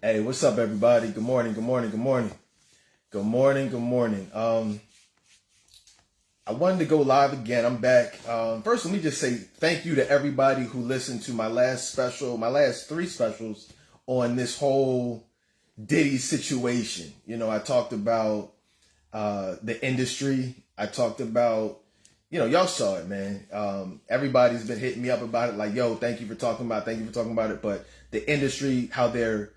Hey, what's up, everybody? Good morning, good morning, good morning. Good morning, good morning. I wanted to go live again. I'm back. First, let me just say thank you to everybody who listened to my last three specials on this whole Diddy situation. You know, I talked about the industry. I talked about, y'all saw it, man. Everybody's been hitting me up about it like, yo, thank you for talking about it. But the industry, how they're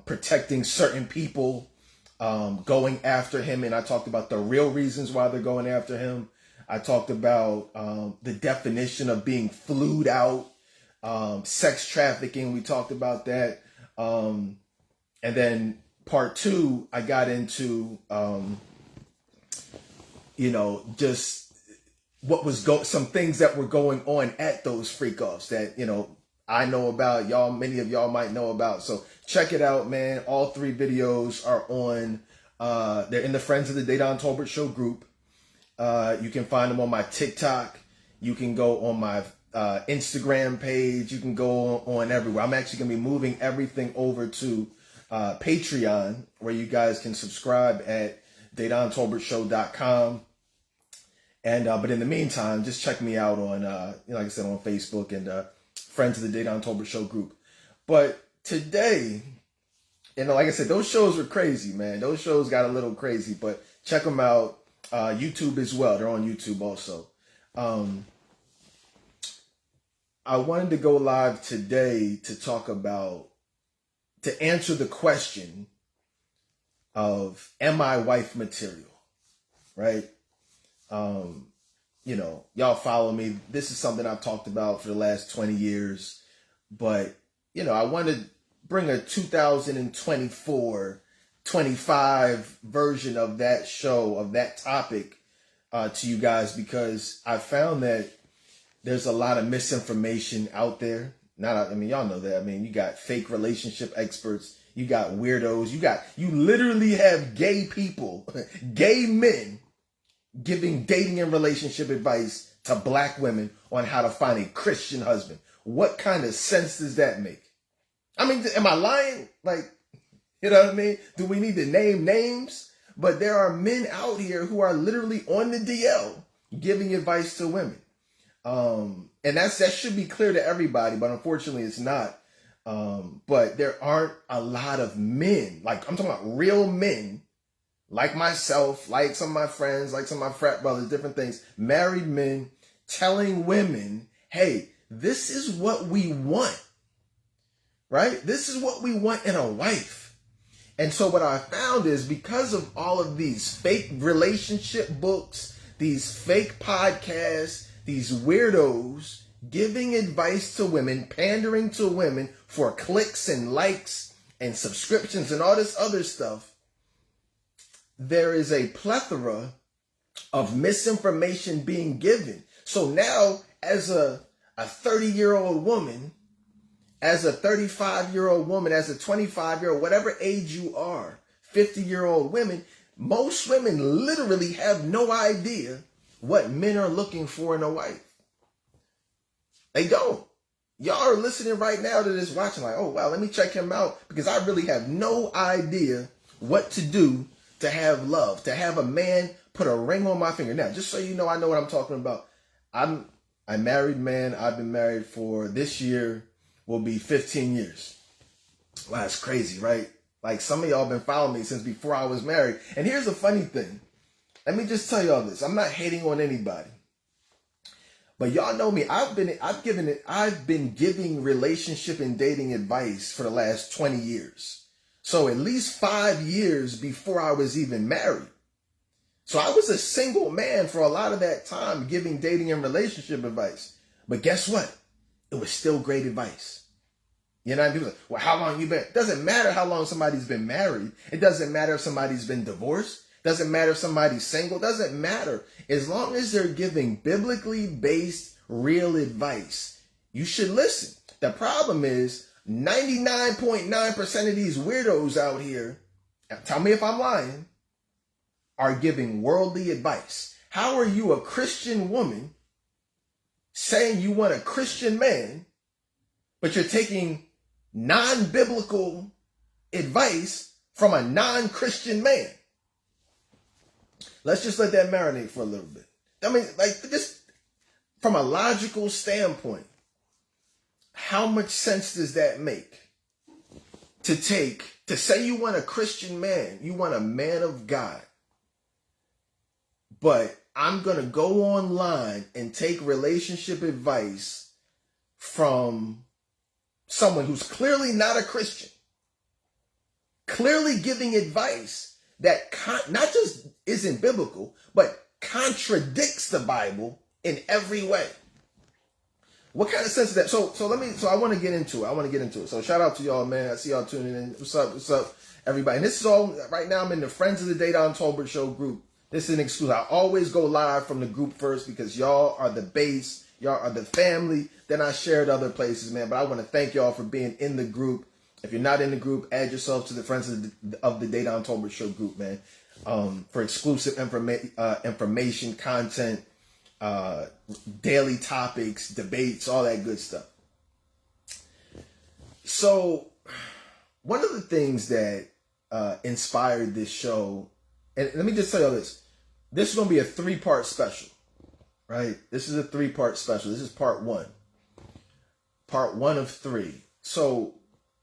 protecting certain people, going after him. And I talked about the real reasons why they're going after him. I talked about the definition of being flued out, sex trafficking. We talked about that. And then part two, I got into, just what was some things that were going on at those freak offs that, I know about, y'all, many of y'all might know about. So check it out, man. All three videos are on, they're in the Friends of the Dedan Tolbert Show group. You can find them on my TikTok. You can go on my Instagram page. You can go on everywhere. I'm actually going to be moving everything over to Patreon, where you guys can subscribe at DedanTolbertShow.com. And but in the meantime, just check me out on, like I said, on Facebook and Friends of the Dedan Tolbert Show group. But today, like I said, those shows were crazy, man. Those shows got a little crazy, but check them out. YouTube as well. They're on YouTube also. I wanted to go live today to answer the question of, am I wife material? Right? Y'all follow me. This is something I've talked about for the last 20 years. But, I want to bring a 2024, 25 version of that show, of that topic to you guys, because I found that there's a lot of misinformation out there. Y'all know that. You got fake relationship experts. You got weirdos. You literally have gay people, gay men, giving dating and relationship advice to black women on how to find a Christian husband. What kind of sense does that make? Am I lying? You know what I mean? Do we need to name names? But there are men out here who are literally on the DL giving advice to women. And that should be clear to everybody, but unfortunately it's not. But there aren't a lot of men, I'm talking about real men, like myself, like some of my friends, like some of my frat brothers, different things, married men telling women, hey, this is what we want, right? This is what we want in a wife. And so what I found is, because of all of these fake relationship books, these fake podcasts, these weirdos giving advice to women, pandering to women for clicks and likes and subscriptions and all this other stuff, there is a plethora of misinformation being given. So now, as a 30-year-old woman, as a 35-year-old woman, as a 25-year-old, whatever age you are, 50-year-old women, most women literally have no idea what men are looking for in a wife. They don't. Y'all are listening right now to this, watching like, oh, wow, let me check him out, because I really have no idea what to do to have love, to have a man put a ring on my finger. Now, just so you know, I know what I'm talking about. I'm a married man. I've been married for, this year will be 15 years. Wow, that's crazy, right? Some of y'all been following me since before I was married. And here's the funny thing. Let me just tell y'all this. I'm not hating on anybody. But y'all know me. I've been giving relationship and dating advice for the last 20 years. So at least 5 years before I was even married. So I was a single man for a lot of that time giving dating and relationship advice. But guess what? It was still great advice. You know, people say, well, how long you been? It doesn't matter how long somebody's been married. It doesn't matter if somebody's been divorced. It doesn't matter if somebody's single. It doesn't matter. As long as they're giving biblically based real advice, you should listen. The problem is 99.9% of these weirdos out here, tell me if I'm lying, are giving worldly advice. How are you, a Christian woman, saying you want a Christian man, but you're taking non-biblical advice from a non-Christian man? Let's just let that marinate for a little bit. I mean, like, just from a logical standpoint, how much sense does that make? To say you want a Christian man, you want a man of God, but I'm going to go online and take relationship advice from someone who's clearly not a Christian, clearly giving advice that not just isn't biblical, but contradicts the Bible in every way. What kind of sense is that? So I want to get into it. So shout out to y'all, man. I see y'all tuning in. What's up, everybody? And this is all, right now I'm in the Friends of the Dedan Tolbert Show group. This is an exclusive. I always go live from the group first because y'all are the base. Y'all are the family. Then I share it other places, man. But I want to thank y'all for being in the group. If you're not in the group, add yourself to the Friends of the Dedan Tolbert Show group, man. For exclusive information, content, daily topics, debates, all that good stuff. So one of the things that inspired this show, and let me just tell you this. This is going to be a 3-part special, right? This is a 3-part special. This is part 1. Part 1 of 3. So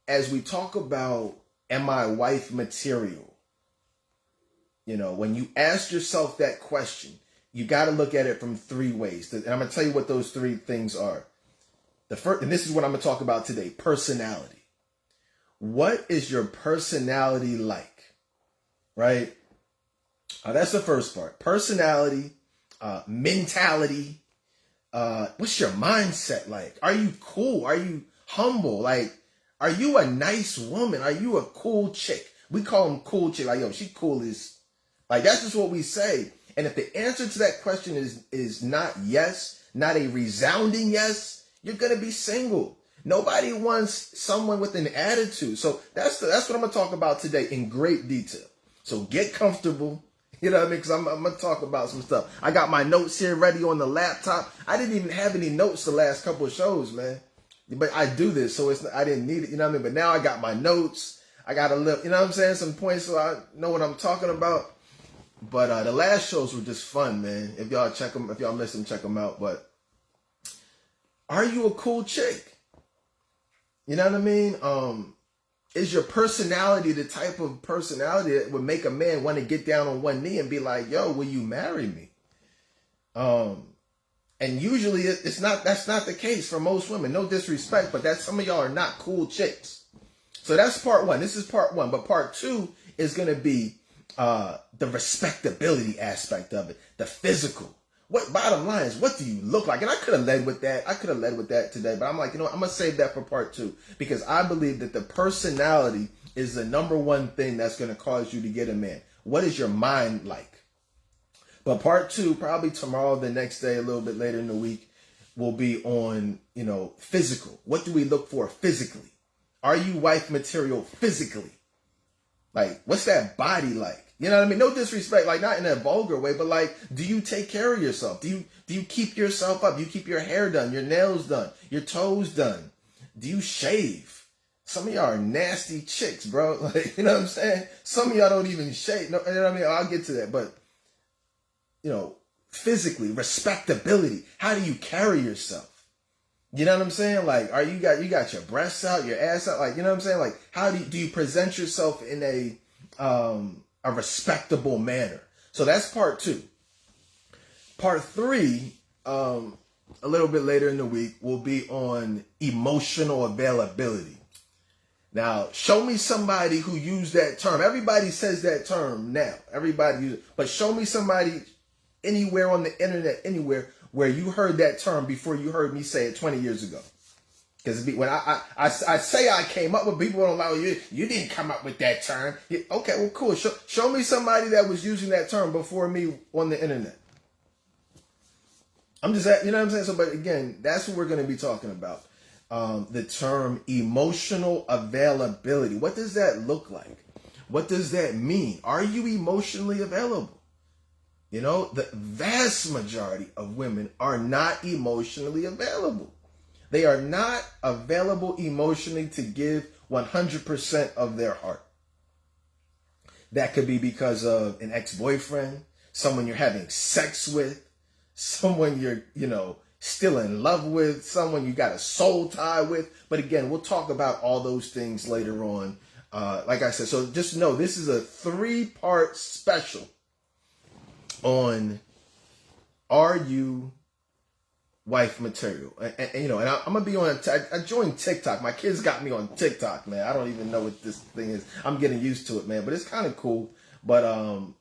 as we talk about, am I wife material? You know, when you ask yourself that question, you got to look at it from 3 ways. And I'm going to tell you what those 3 things are. The first, and this is what I'm going to talk about today, personality. What is your personality like? Right? That's the first part. Personality, mentality. What's your mindset like? Are you cool? Are you humble? Like, are you a nice woman? Are you a cool chick? We call them cool chick. Like, yo, she cool as, like, that's just what we say. And if the answer to that question is not yes, not a resounding yes, you're going to be single. Nobody wants someone with an attitude. So that's what I'm going to talk about today in great detail. So get comfortable. You know what I mean? Because I'm going to talk about some stuff. I got my notes here ready on the laptop. I didn't even have any notes the last couple of shows, man. But I do this, so I didn't need it. You know what I mean? But now I got my notes. I got a little, you know what I'm saying? Some points so I know what I'm talking about. But the last shows were just fun, man. If y'all check them, if y'all miss them, check them out. But are you a cool chick? You know what I mean? Is your personality the type of personality that would make a man want to get down on one knee and be like, yo, will you marry me? And usually it's not, that's not the case for most women. No disrespect, but some of y'all are not cool chicks. So that's part 1. This is part 1. But part 2 is going to be the respectability aspect of it, the physical. What bottom line is, what do you look like? And I could have led with that. I could have led with that today, but I'm like, you know what? I'm going to save that for part 2 because I believe that the personality is the number 1 thing that's going to cause you to get a man. What is your mind like? But part 2, probably tomorrow, the next day, a little bit later in the week, will be on, you know, physical. What do we look for physically? Are you wife material physically? Like, what's that body like? You know what I mean? No disrespect, like not in a vulgar way, but like, do you take care of yourself? Do you keep yourself up? Do you keep your hair done, your nails done, your toes done? Do you shave? Some of y'all are nasty chicks, bro. Like, you know what I'm saying? Some of y'all don't even shave. No, you know what I mean? I'll get to that, but you know, physically, respectability. How do you carry yourself? You know what I'm saying? Like, you got your breasts out, your ass out, like, you know what I'm saying? Like, how do you present yourself in a respectable manner? So that's part 2. Part 3, a little bit later in the week, will be on emotional availability. Now, show me somebody who used that term. Everybody says that term now. Everybody uses it. But show me somebody anywhere on the internet, anywhere, where you heard that term before you heard me say it 20 years ago. Because when I say I came up with, people don't allow you didn't come up with that term. Yeah, okay, well, cool. Show me somebody that was using that term before me on the internet. I'm just, you know what I'm saying? So, but again, that's what we're going to be talking about. The term emotional availability. What does that look like? What does that mean? Are you emotionally available? You know, the vast majority of women are not emotionally available. They are not available emotionally to give 100% of their heart. That could be because of an ex-boyfriend, someone you're having sex with, someone you're, still in love with, someone you got a soul tie with. But again, we'll talk about all those things later on. Like I said, so just know this is a 3-part special on Are You Wife Material? And I'm going to be on, I joined TikTok. My kids got me on TikTok, man. I don't even know what this thing is. I'm getting used to it, man, but it's kind of cool. But,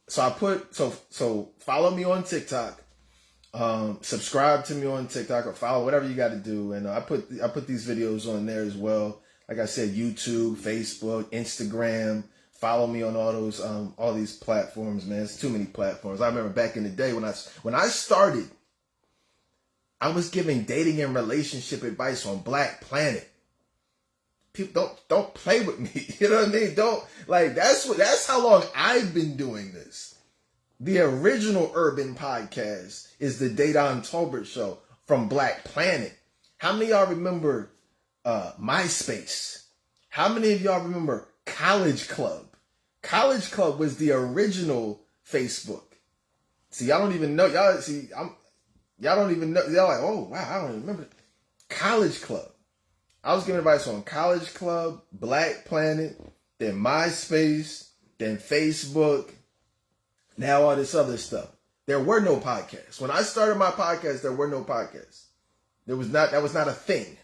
so follow me on TikTok. Subscribe to me on TikTok or follow, whatever you got to do. And I put these videos on there as well. Like I said, YouTube, Facebook, Instagram. Follow me on all these platforms, man. It's too many platforms. I remember back in the day when I started, I was giving dating and relationship advice on Black Planet. People don't play with me. You know what I mean? That's how long I've been doing this. The original urban podcast is the Dedan Tolbert Show from Black Planet. How many of y'all remember MySpace? How many of y'all remember College Club? College Club was the original Facebook. See, y'all don't even know. Y'all don't even know. Y'all like, oh, wow, I don't even remember. College Club. I was giving advice on College Club, Black Planet, then MySpace, then Facebook, now all this other stuff. There were no podcasts. When I started my podcast, there were no podcasts. That was not a thing.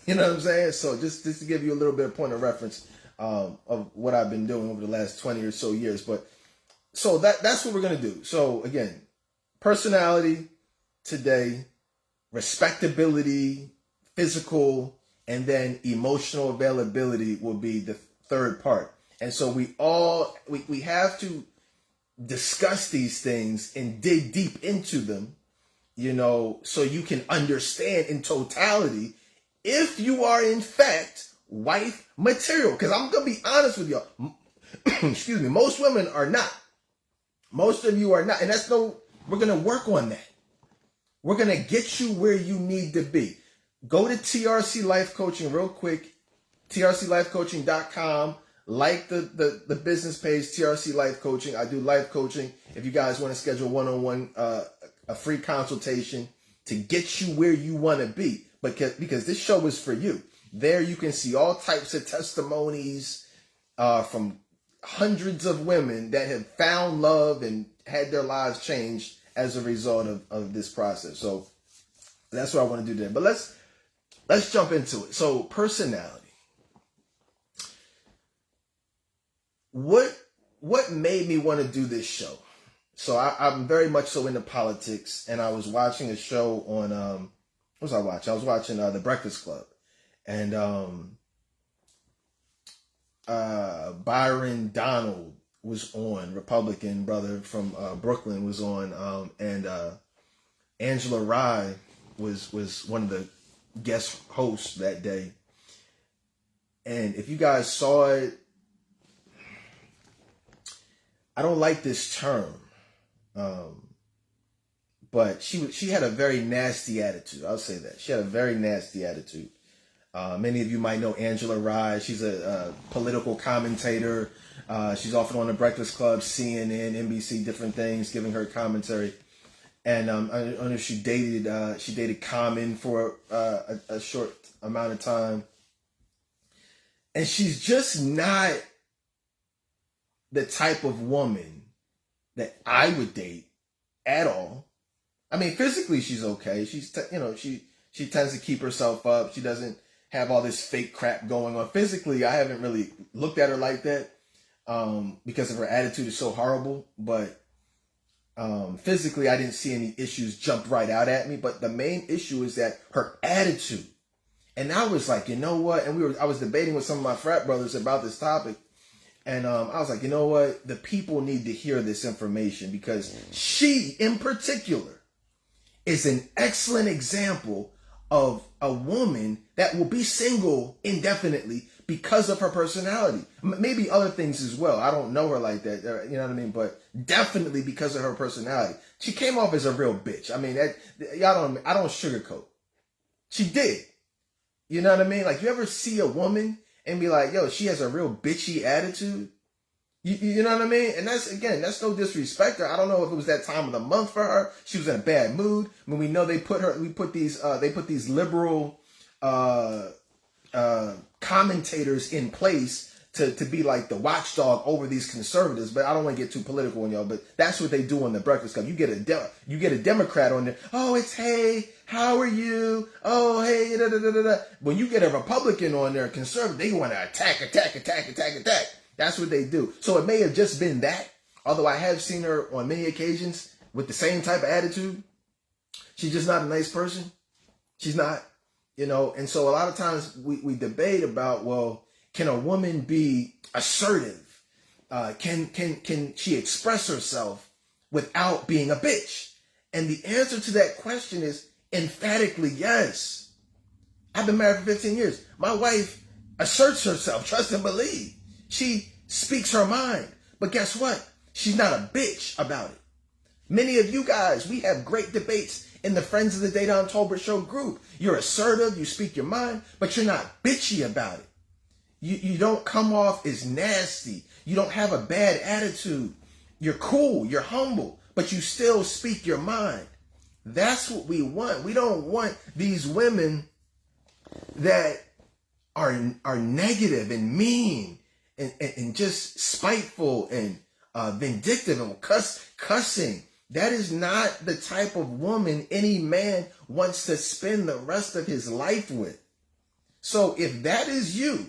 You know what I'm saying? So just to give you a little bit of point of reference of what I've been doing over the last 20 or so years. But so that's what we're going to do. So again, personality today, respectability, physical, and then emotional availability will be the 3rd part. And so we have to discuss these things and dig deep into them, so you can understand in totality if you are in fact wife material. Because I'm going to be honest with y'all. Excuse me. Most women are not. Most of you are not. And we're going to work on that. We're going to get you where you need to be. Go to TRC Life Coaching real quick, trclifecoaching.com. Like the business page, TRC Life Coaching. I do life coaching. If you guys want to schedule one-on-one, a free consultation to get you where you want to be. Because this show is for you. There you can see all types of testimonies from hundreds of women that have found love and had their lives changed as a result of this process. So that's what I want to do today. But let's jump into it. So personality. What made me want to do this show? So I'm very much so into politics, and I was watching a show on what was I watching? I was watching The Breakfast Club, and Byron Donald was on, Republican brother from Brooklyn was on, and Angela Rye was one of the guest hosts that day. And if you guys saw it, I don't like this term, but she had a very nasty attitude. I'll say that. She had a very nasty attitude. Many of you might know Angela Rye. She's a political commentator. She's often on The Breakfast Club, CNN, NBC, different things, giving her commentary. And I know she dated Common for a short amount of time. And she's just not the type of woman that I would date at all. I mean, physically she's okay. She's she tends to keep herself up. She doesn't have all this fake crap going on. Physically, I haven't really looked at her like that because of her attitude is so horrible. But physically, I didn't see any issues jump right out at me. But the main issue is that her attitude. And I was like, you know what? And I was debating with some of my frat brothers about this topic. And I was like, you know what? The people need to hear this information because she, in particular, is an excellent example of a woman that will be single indefinitely because of her personality. Maybe other things as well. I don't know her like that. You know what I mean? But definitely because of her personality. She came off as a real bitch. I mean, I don't sugarcoat. She did. You know what I mean? Like, you ever see a woman and be like, yo, she has a real bitchy attitude. You know what I mean? And that's no disrespect to her. I don't know if it was that time of the month for her. She was in a bad mood. When we know they put these liberal commentators in place to be like the watchdog over these conservatives. But I don't want to get too political on y'all, but that's what they do on the Breakfast Club. You get a Democrat on there. Oh, it's, hey, how are you? Oh, hey, da da da da da. When you get a Republican on there, conservative, they want to attack. That's what they do. So it may have just been that. Although I have seen her on many occasions with the same type of attitude. She's just not a nice person. She's not, and so a lot of times we debate about, well, can a woman be assertive? Can she express herself without being a bitch? And the answer to that question is emphatically yes. I've been married for 15 years. My wife asserts herself, trust and believe. She speaks her mind. But guess what? She's not a bitch about it. Many of you guys, we have great debates in the Friends of the Dedan Tolbert Show group. You're assertive, you speak your mind, but you're not bitchy about it. You don't come off as nasty. You don't have a bad attitude. You're cool, you're humble, but you still speak your mind. That's what we want. We don't want these women that are negative and mean and just spiteful and vindictive and cussing. That is not the type of woman any man wants to spend the rest of his life with. So if that is you,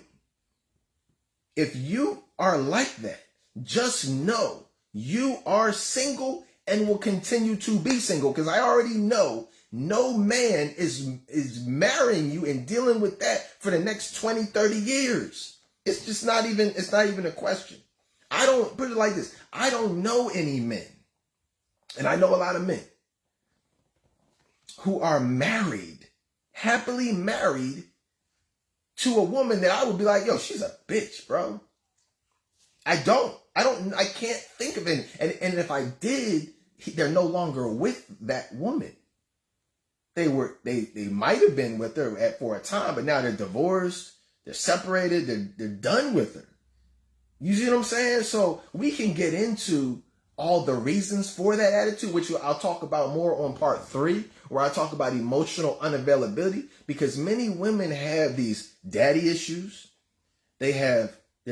if you are like that, just know you are single and will continue to be single, because I already know no man is marrying you and dealing with that for the next 20, 30 years. It's not even a question. I don't put it like this. I don't know any men, and I know a lot of men who are married, happily married to a woman that I would be like, yo, she's a bitch, bro. I can't think of any. And if I did, they're no longer with that woman. They might have been with her for a time, but now they're divorced, they're separated, they're done with her. You see what I'm saying? So we can get into all the reasons for that attitude, which I'll talk about more on part 3, where I talk about emotional unavailability, because many women have these daddy issues. They're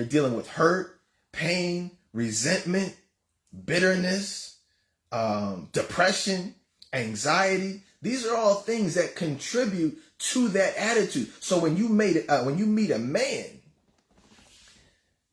dealing with hurt, pain, resentment, bitterness, depression, anxiety. These are all things that contribute to that attitude. So when you meet a man,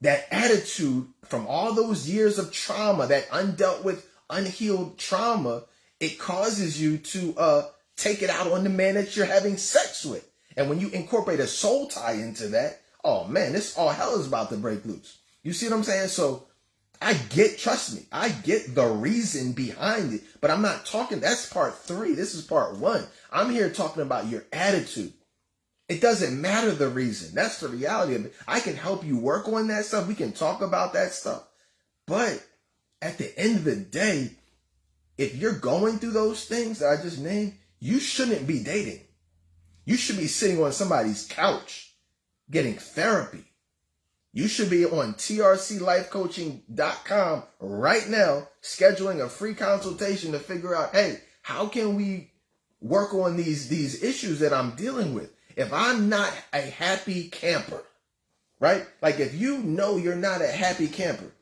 that attitude from all those years of trauma, that undealt with, unhealed trauma, it causes you to take it out on the man that you're having sex with. And when you incorporate a soul tie into that, oh man, all hell is about to break loose. You see what I'm saying? So trust me, I get the reason behind it, but I'm not talking, that's part 3. This is part 1. I'm here talking about your attitude. It doesn't matter the reason. That's the reality of it. I can help you work on that stuff. We can talk about that stuff. But at the end of the day, if you're going through those things that I just named, you shouldn't be dating. You should be sitting on somebody's couch getting therapy. You should be on trclifecoaching.com right now, scheduling a free consultation to figure out, hey, how can we work on these issues that I'm dealing with? If I'm not a happy camper, right? Like if you know you're not a happy camper,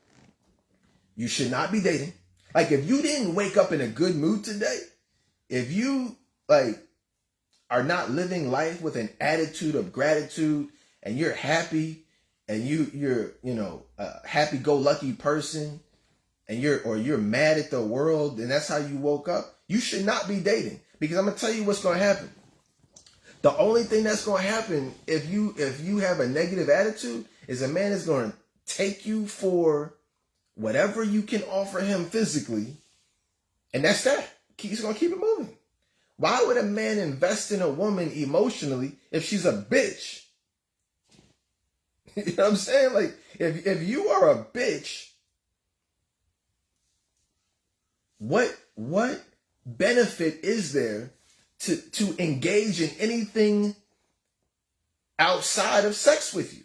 you should not be dating. Like if you didn't wake up in a good mood today, if you are not living life with an attitude of gratitude and you're happy and you're a happy-go-lucky person and you're mad at the world and that's how you woke up, you should not be dating. Because I'm gonna tell you what's gonna happen. The only thing that's going to happen if you have a negative attitude is a man is going to take you for whatever you can offer him physically, and that's that. He's going to keep it moving. Why would a man invest in a woman emotionally if she's a bitch? You know what I'm saying? Like if you are a bitch, what benefit is there to engage in anything outside of sex with you?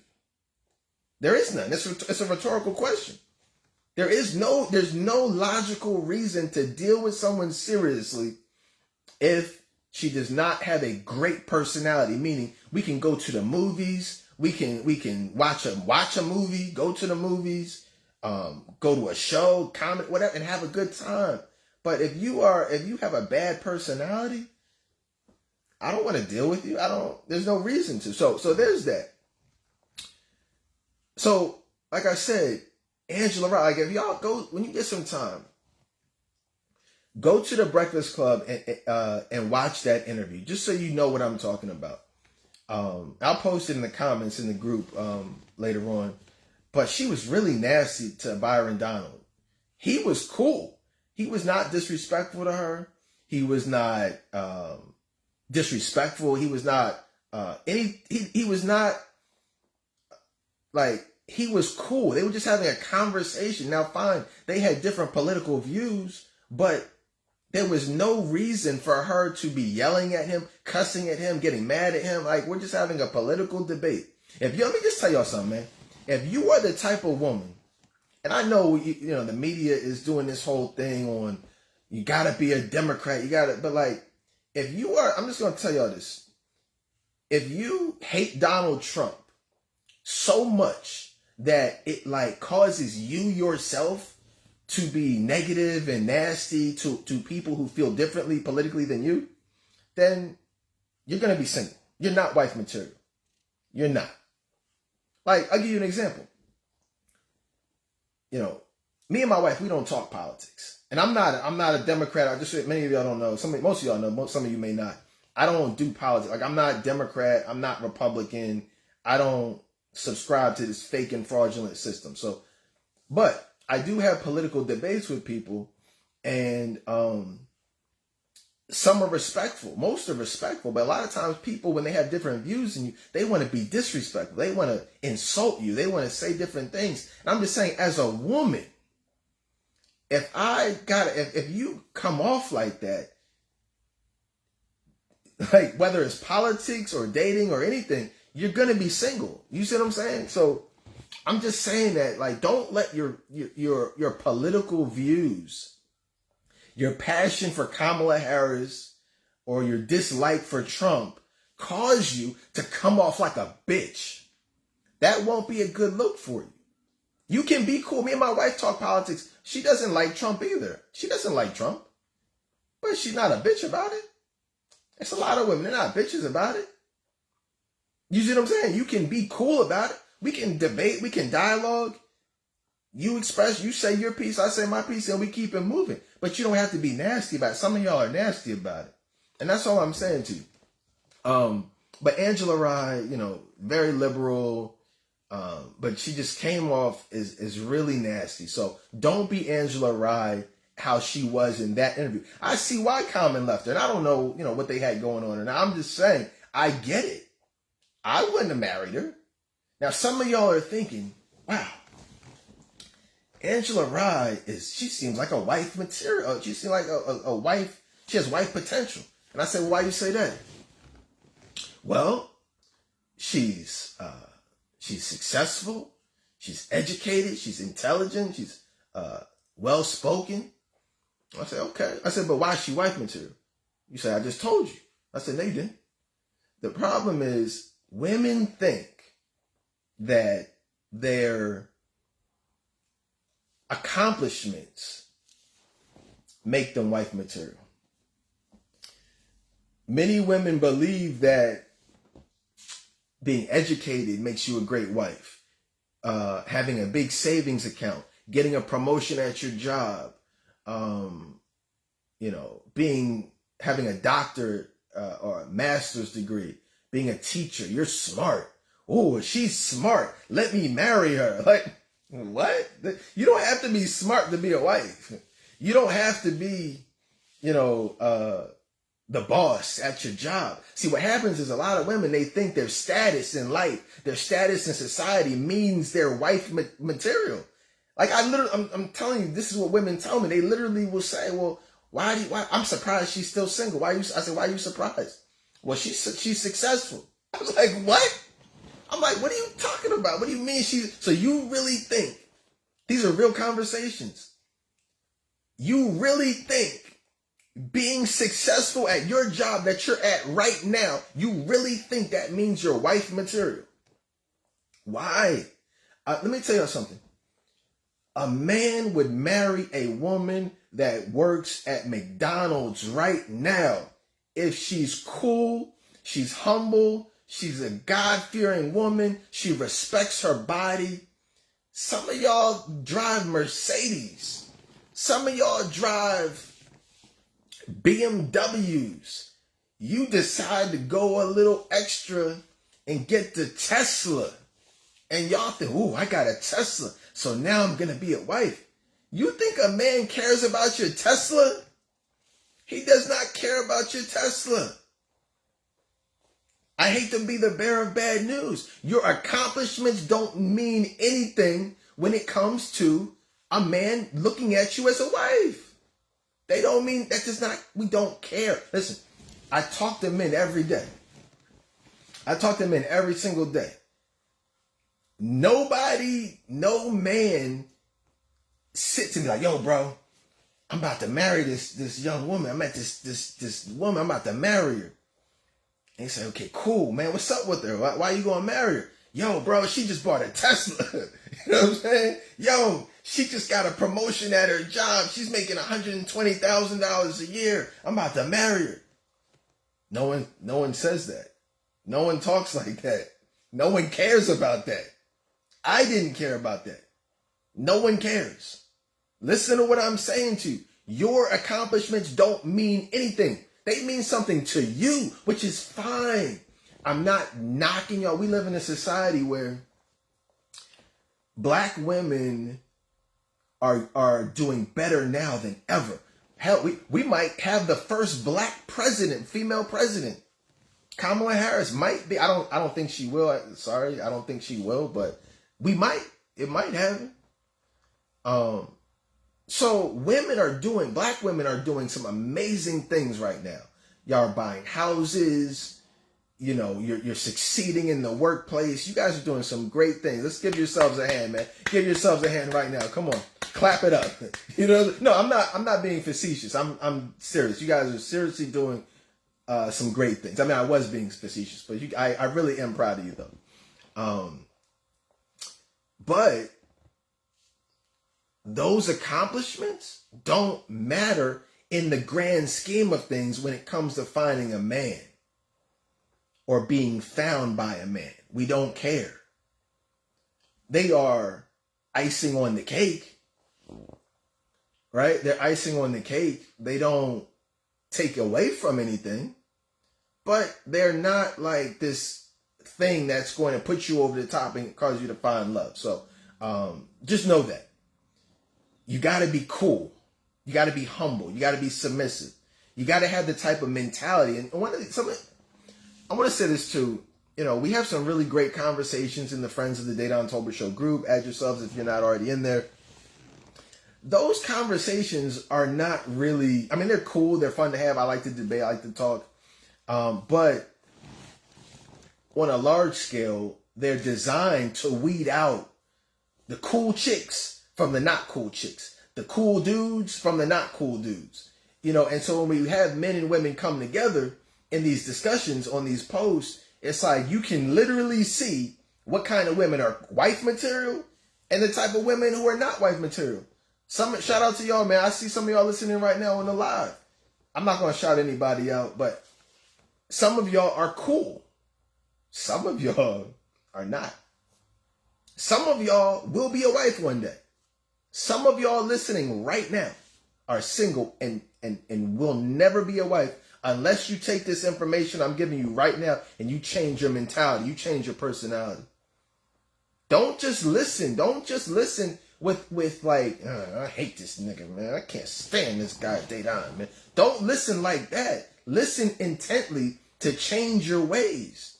There is none. It's a rhetorical question. There's no logical reason to deal with someone seriously if she does not have a great personality. Meaning, we can go to the movies, we can watch a movie, go to the movies, go to a show, comment, whatever, and have a good time. But if you have a bad personality, I don't want to deal with you. There's no reason to. So there's that. So, like I said, Angela Rye, like if y'all go, when you get some time, go to the Breakfast Club and watch that interview, just so you know what I'm talking about. I'll post it in the comments in the group later on. But she was really nasty to Byron Donald. He was cool. He was not disrespectful to her. He was not disrespectful. He was not he was not like, he was cool. They were just having a conversation. Now, fine, they had different political views, but there was no reason for her to be yelling at him, cussing at him, getting mad at him. Like, we're just having a political debate. Let me just tell y'all something, man. If you are the type of woman, and I know, you know, the media is doing this whole thing on, you gotta be a Democrat, but like, if you are, I'm just gonna tell y'all this. If you hate Donald Trump so much that it like causes you yourself to be negative and nasty to people who feel differently politically than you, then you're going to be single. You're not wife material. You're not. Like, I'll give you an example. You know, me and my wife, we don't talk politics. And I'm not a Democrat. I just, many of y'all don't know. Most of y'all know. Some of you may not. I don't do politics. Like, I'm not Democrat. I'm not Republican. I don't subscribe to this fake and fraudulent system. So, but I do have political debates with people, and some are respectful. Most are respectful, but a lot of times people, when they have different views than you, they want to be disrespectful. They want to insult you. They want to say different things. And I'm just saying, as a woman, if you come off like that, like whether it's politics or dating or anything, you're going to be single. You see what I'm saying? So I'm just saying that, like, don't let your political views, your passion for Kamala Harris, or your dislike for Trump cause you to come off like a bitch. That won't be a good look for you. You can be cool. Me and my wife talk politics. She doesn't like Trump either. She doesn't like Trump. But she's not a bitch about it. There's a lot of women, they're not bitches about it. You see what I'm saying? You can be cool about it. We can debate. We can dialogue. You say your piece, I say my piece, and we keep it moving. But you don't have to be nasty about it. Some of y'all are nasty about it. And that's all I'm saying to you. But Angela Rye, you know, very liberal, but she just came off as really nasty. So don't be Angela Rye how she was in that interview. I see why Common left her, and I don't know, you know, what they had going on. And I'm just saying, I get it. I wouldn't have married her. Now, some of y'all are thinking, wow, Angela Rye she seems like a wife material. She seems like a wife. She has wife potential. And I said, well, why do you say that? Well, she's successful. She's educated. She's intelligent. She's well-spoken. I said, okay. I said, but why is she wife material? You say, I just told you. I said, no, you didn't. The problem is, women think that their accomplishments make them wife material. Many women believe that being educated makes you a great wife. Having a big savings account, getting a promotion at your job, you know, having a doctorate or a master's degree, being a teacher, you're smart. Oh, she's smart. Let me marry her. Like, what? You don't have to be smart to be a wife. You don't have to be, you know, the boss at your job. See, what happens is a lot of women, they think their status in life, their status in society means they're wife material. Like, I'm telling you, this is what women tell me. They literally will say, well, why I'm surprised she's still single. I said, why are you surprised? Well, she's successful. I was like, what? I'm like, what are you talking about? What do you mean so you really think, these are real conversations. You really think being successful at your job that you're at right now, you really think that means you're wife material? Why? Let me tell you something. A man would marry a woman that works at McDonald's right now if she's cool, she's humble, she's a God-fearing woman, she respects her body. Some of y'all drive Mercedes. Some of y'all drive BMWs. You decide to go a little extra and get the Tesla. And y'all think, ooh, I got a Tesla, so now I'm going to be a wife. You think a man cares about your Tesla? He does not care about your Tesla. I hate to be the bearer of bad news. Your accomplishments don't mean anything when it comes to a man looking at you as a wife. They don't mean, that does not, we don't care. Listen, I talk to men every day. I talk to men every single day. Nobody, no man sits and be like, yo, bro, I'm about to marry this young woman. I met this woman. I'm about to marry her. And he say, okay, cool, man. What's up with her? Why you gonna marry her? Yo, bro, she just bought a Tesla. You know what I'm saying? Yo, she just got a promotion at her job. She's making $120,000 a year. I'm about to marry her. No one says that. No one talks like that. No one cares about that. I didn't care about that. No one cares. Listen to what I'm saying to you. Your accomplishments don't mean anything. They mean something to you, which is fine. I'm not knocking y'all. We live in a society where black women are doing better now than ever. Hell, we might have the first black president, female president. Kamala Harris might be. I don't think she will. Sorry, I don't think she will, but we might. It might happen. So black women are doing some amazing things right now. Y'all are buying houses. You know, you're succeeding in the workplace. You guys are doing some great things. Let's give yourselves a hand, man. Give yourselves a hand right now. Come on. Clap it up. You know, no, I'm not being facetious. I'm serious. You guys are seriously doing some great things. I mean, I was being facetious, but I really am proud of you though. But those accomplishments don't matter in the grand scheme of things when it comes to finding a man or being found by a man. We don't care. They are icing on the cake, right? They're icing on the cake. They don't take away from anything, but they're not like this thing that's going to put you over the top and cause you to find love. So just know that. You got to be cool. You got to be humble. You got to be submissive. You got to have the type of mentality. And I want to say this too. You know, we have some really great conversations in the Friends of the Dedan Tolbert Show group. Add yourselves if you're not already in there. Those conversations are not really, I mean, they're cool. They're fun to have. I like to debate. I like to talk. But on a large scale, they're designed to weed out the cool chicks from the not cool chicks, the cool dudes from the not cool dudes. You know, and so when we have men and women come together in these discussions on these posts, it's like you can literally see what kind of women are wife material and the type of women who are not wife material. Shout out to y'all, man. I see some of y'all listening right now on the live. I'm not going to shout anybody out, but some of y'all are cool. Some of y'all are not. Some of y'all will be a wife one day. Some of y'all listening right now are single and will never be a wife unless you take this information I'm giving you right now and you change your mentality. You change your personality. Don't just listen. Don't just listen with like, I hate this nigga, man. I can't stand this guy, Dedan, man. Don't listen like that. Listen intently to change your ways.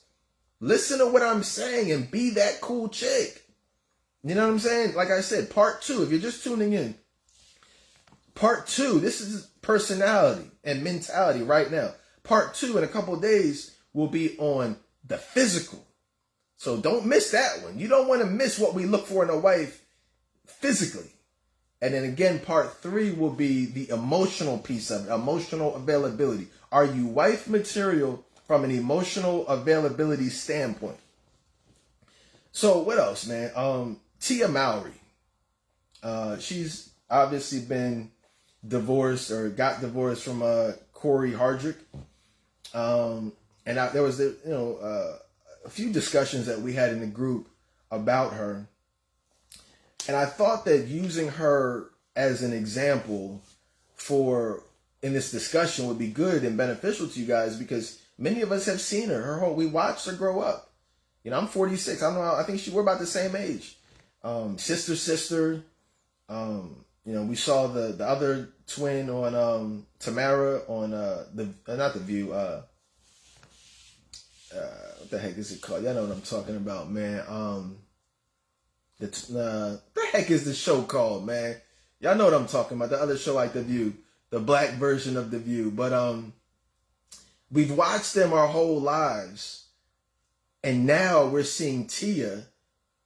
Listen to what I'm saying and be that cool chick. You know what I'm saying? Like I said, part 2, if you're just tuning in, part 2, this is personality and mentality right now. Part 2 in a couple of days will be on the physical. So don't miss that one. You don't want to miss what we look for in a wife physically. And then again, part 3 will be the emotional piece of it, emotional availability. Are you wife material from an emotional availability standpoint? So what else, man? Tia Mowry. She's obviously been divorced or got divorced from Corey Hardrick. There was a few discussions that we had in the group about her. And I thought that using her as an example in this discussion would be good and beneficial to you guys, because many of us have seen her. We watched her grow up. I'm 46. I think we're about the same age. Sister. We saw the other twin on Tamara on not The View. What the heck is it called? Y'all know what I'm talking about, man. The heck is the show called, man? Y'all know what I'm talking about. The other show like The View, the black version of The View. But we've watched them our whole lives, and now we're seeing Tia,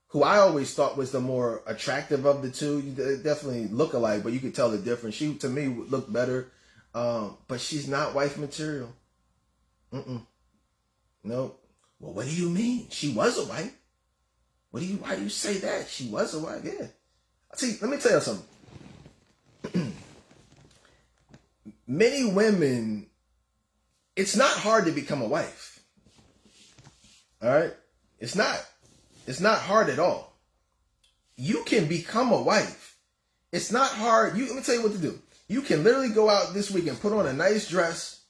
who I always thought was the more attractive of the two. They definitely look alike, but you could tell the difference. She, to me, would look better, but she's not wife material. Nope. Well, what do you mean? She was a wife. Why do you say that? She was a wife, yeah. See, let me tell you something. Many women, it's not hard to become a wife. All right? It's not hard at all. You can become a wife. It's not hard. Let me tell you what to do. You can literally go out this week and put on a nice dress,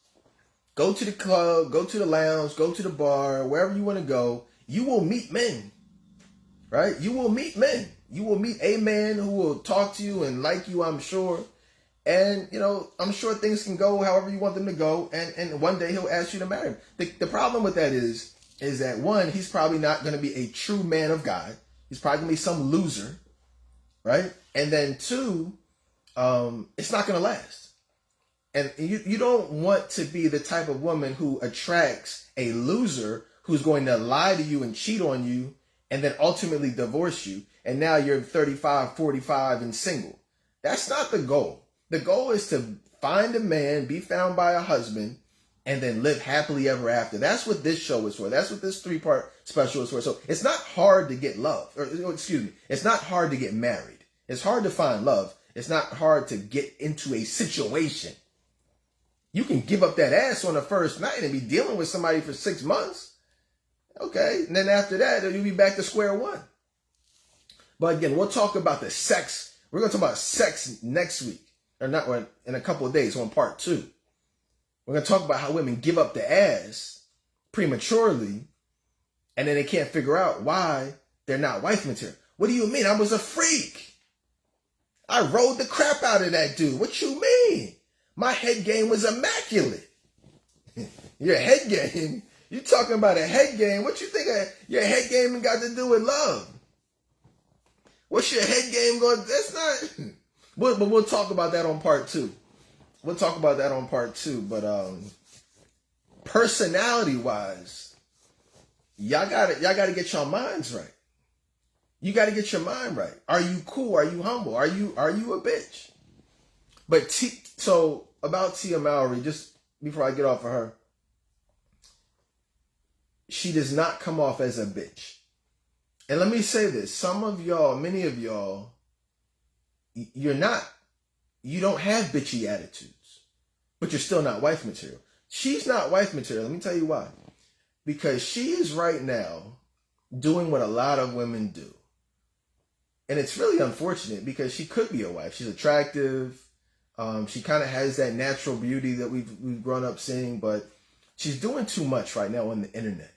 go to the club, go to the lounge, go to the bar, wherever you want to go. You will meet men, right? You will meet men. You will meet a man who will talk to you and like you, I'm sure. And, I'm sure things can go however you want them to go. And one day he'll ask you to marry him. The problem with that is that, one, he's probably not going to be a true man of God. He's probably going to be some loser, right? And then two, it's not going to last. And you don't want to be the type of woman who attracts a loser who's going to lie to you and cheat on you and then ultimately divorce you. And now you're 35, 45 and single. That's not the goal. The goal is to find a man, be found by a husband, and then live happily ever after. That's what this show is for. That's what this 3-part special is for. So it's not hard to get love. It's not hard to get married. It's hard to find love. It's not hard to get into a situation. You can give up that ass on the first night and be dealing with somebody for 6 months. Okay. And then after that, you'll be back to square one. But again, we'll talk about the sex. We're going to talk about sex next week. Or not, in a couple of days on part 2. We're going to talk about how women give up the ass prematurely, and then they can't figure out why they're not wife material. What do you mean? I was a freak. I rode the crap out of that dude. What you mean? My head game was immaculate. Your head game? You talking about a head game? What you think your head game got to do with love? What's your head game going? That's not... But we'll talk about that on part 2. We'll talk about that on part 2. But personality-wise, y'all gotta get your minds right. You gotta get your mind right. Are you cool? Are you humble? Are you a bitch? But so about Tia Mowry, just before I get off of her, she does not come off as a bitch. And let me say this: some of y'all, many of y'all, you don't have bitchy attitudes, but you're still not wife material. She's not wife material. Let me tell you why. Because she is right now doing what a lot of women do. And it's really unfortunate because she could be a wife. She's attractive. She kind of has that natural beauty that we've grown up seeing, but she's doing too much right now on the internet.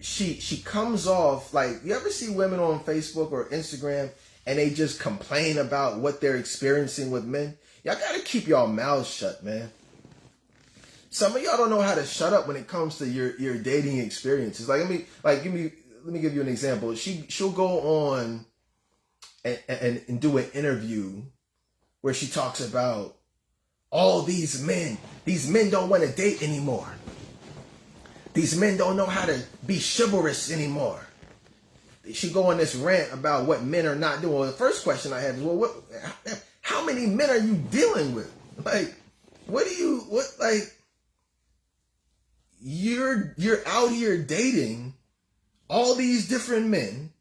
She comes off like, you ever see women on Facebook or Instagram and they just complain about what they're experiencing with men? Y'all gotta keep y'all mouths shut, man. Some of y'all don't know how to shut up when it comes to your dating experiences. Let me give you an example. She'll go on and do an interview where she talks about all these men. These men don't want to date anymore. These men don't know how to be chivalrous anymore. She go on this rant about what men are not doing. Well, the first question I have is, well, how many men are you dealing with? Like, you're out here dating all these different men.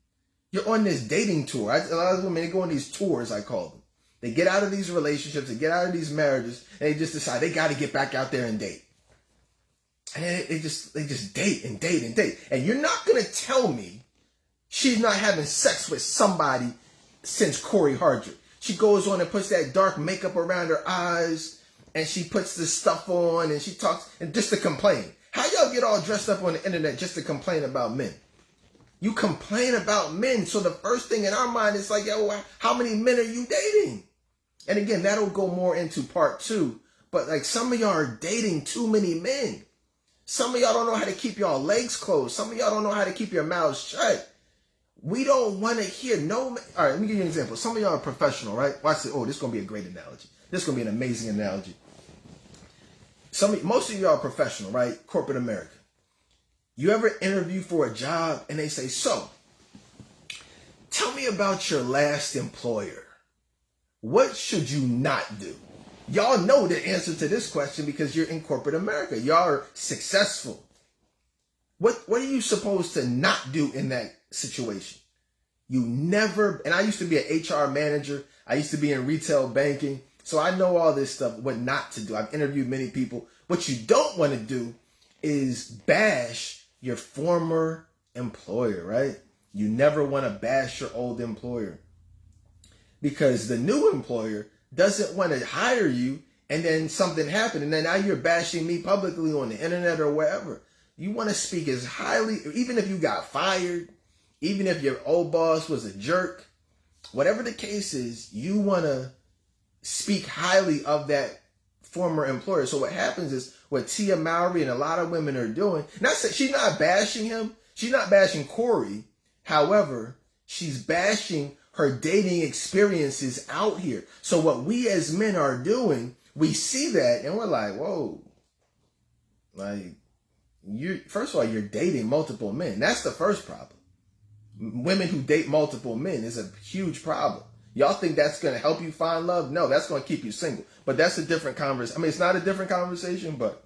You're on this dating tour. A lot of women, they go on these tours, I call them. They get out of these relationships, they get out of these marriages, and they just decide they got to get back out there and date. And they just date and date and date. And you're not going to tell me she's not having sex with somebody since Corey Hardrick. She goes on and puts that dark makeup around her eyes, and she puts this stuff on, and she talks, and just to complain. How y'all get all dressed up on the internet just to complain about men? You complain about men, so the first thing in our mind is like, yo, how many men are you dating? And again, that'll go more into part 2, but like some of y'all are dating too many men. Some of y'all don't know how to keep y'all legs closed. Some of y'all don't know how to keep your mouths shut. We don't want to hear no. All right, let me give you an example. Some of y'all are professional, right? Watch this. Oh, this is going to be a great analogy. This is going to be an amazing analogy. Most of y'all are professional, right? Corporate America. You ever interview for a job and they say, so, tell me about your last employer. What should you not do? Y'all know the answer to this question because you're in corporate America. Y'all are successful. What are you supposed to not do in that situation? You never, and I used to be an HR manager. I used to be in retail banking. So I know all this stuff, what not to do. I've interviewed many people. What you don't want to do is bash your former employer, right? You never want to bash your old employer because the new employer doesn't want to hire you and then something happened and then now you're bashing me publicly on the internet or wherever. You want to speak as highly, even if you got fired, even if your old boss was a jerk, whatever the case is, you want to speak highly of that former employer. So what happens is what Tia Mowry and a lot of women are doing, she's not bashing him. She's not bashing Corey. However, she's bashing her dating experiences out here. So what we as men are doing, we see that and we're like, whoa, like first of all, you're dating multiple men. That's the first problem. Women who date multiple men is a huge problem. Y'all think that's going to help you find love? No, that's going to keep you single. But that's a different conversation. I mean, it's not a different conversation, but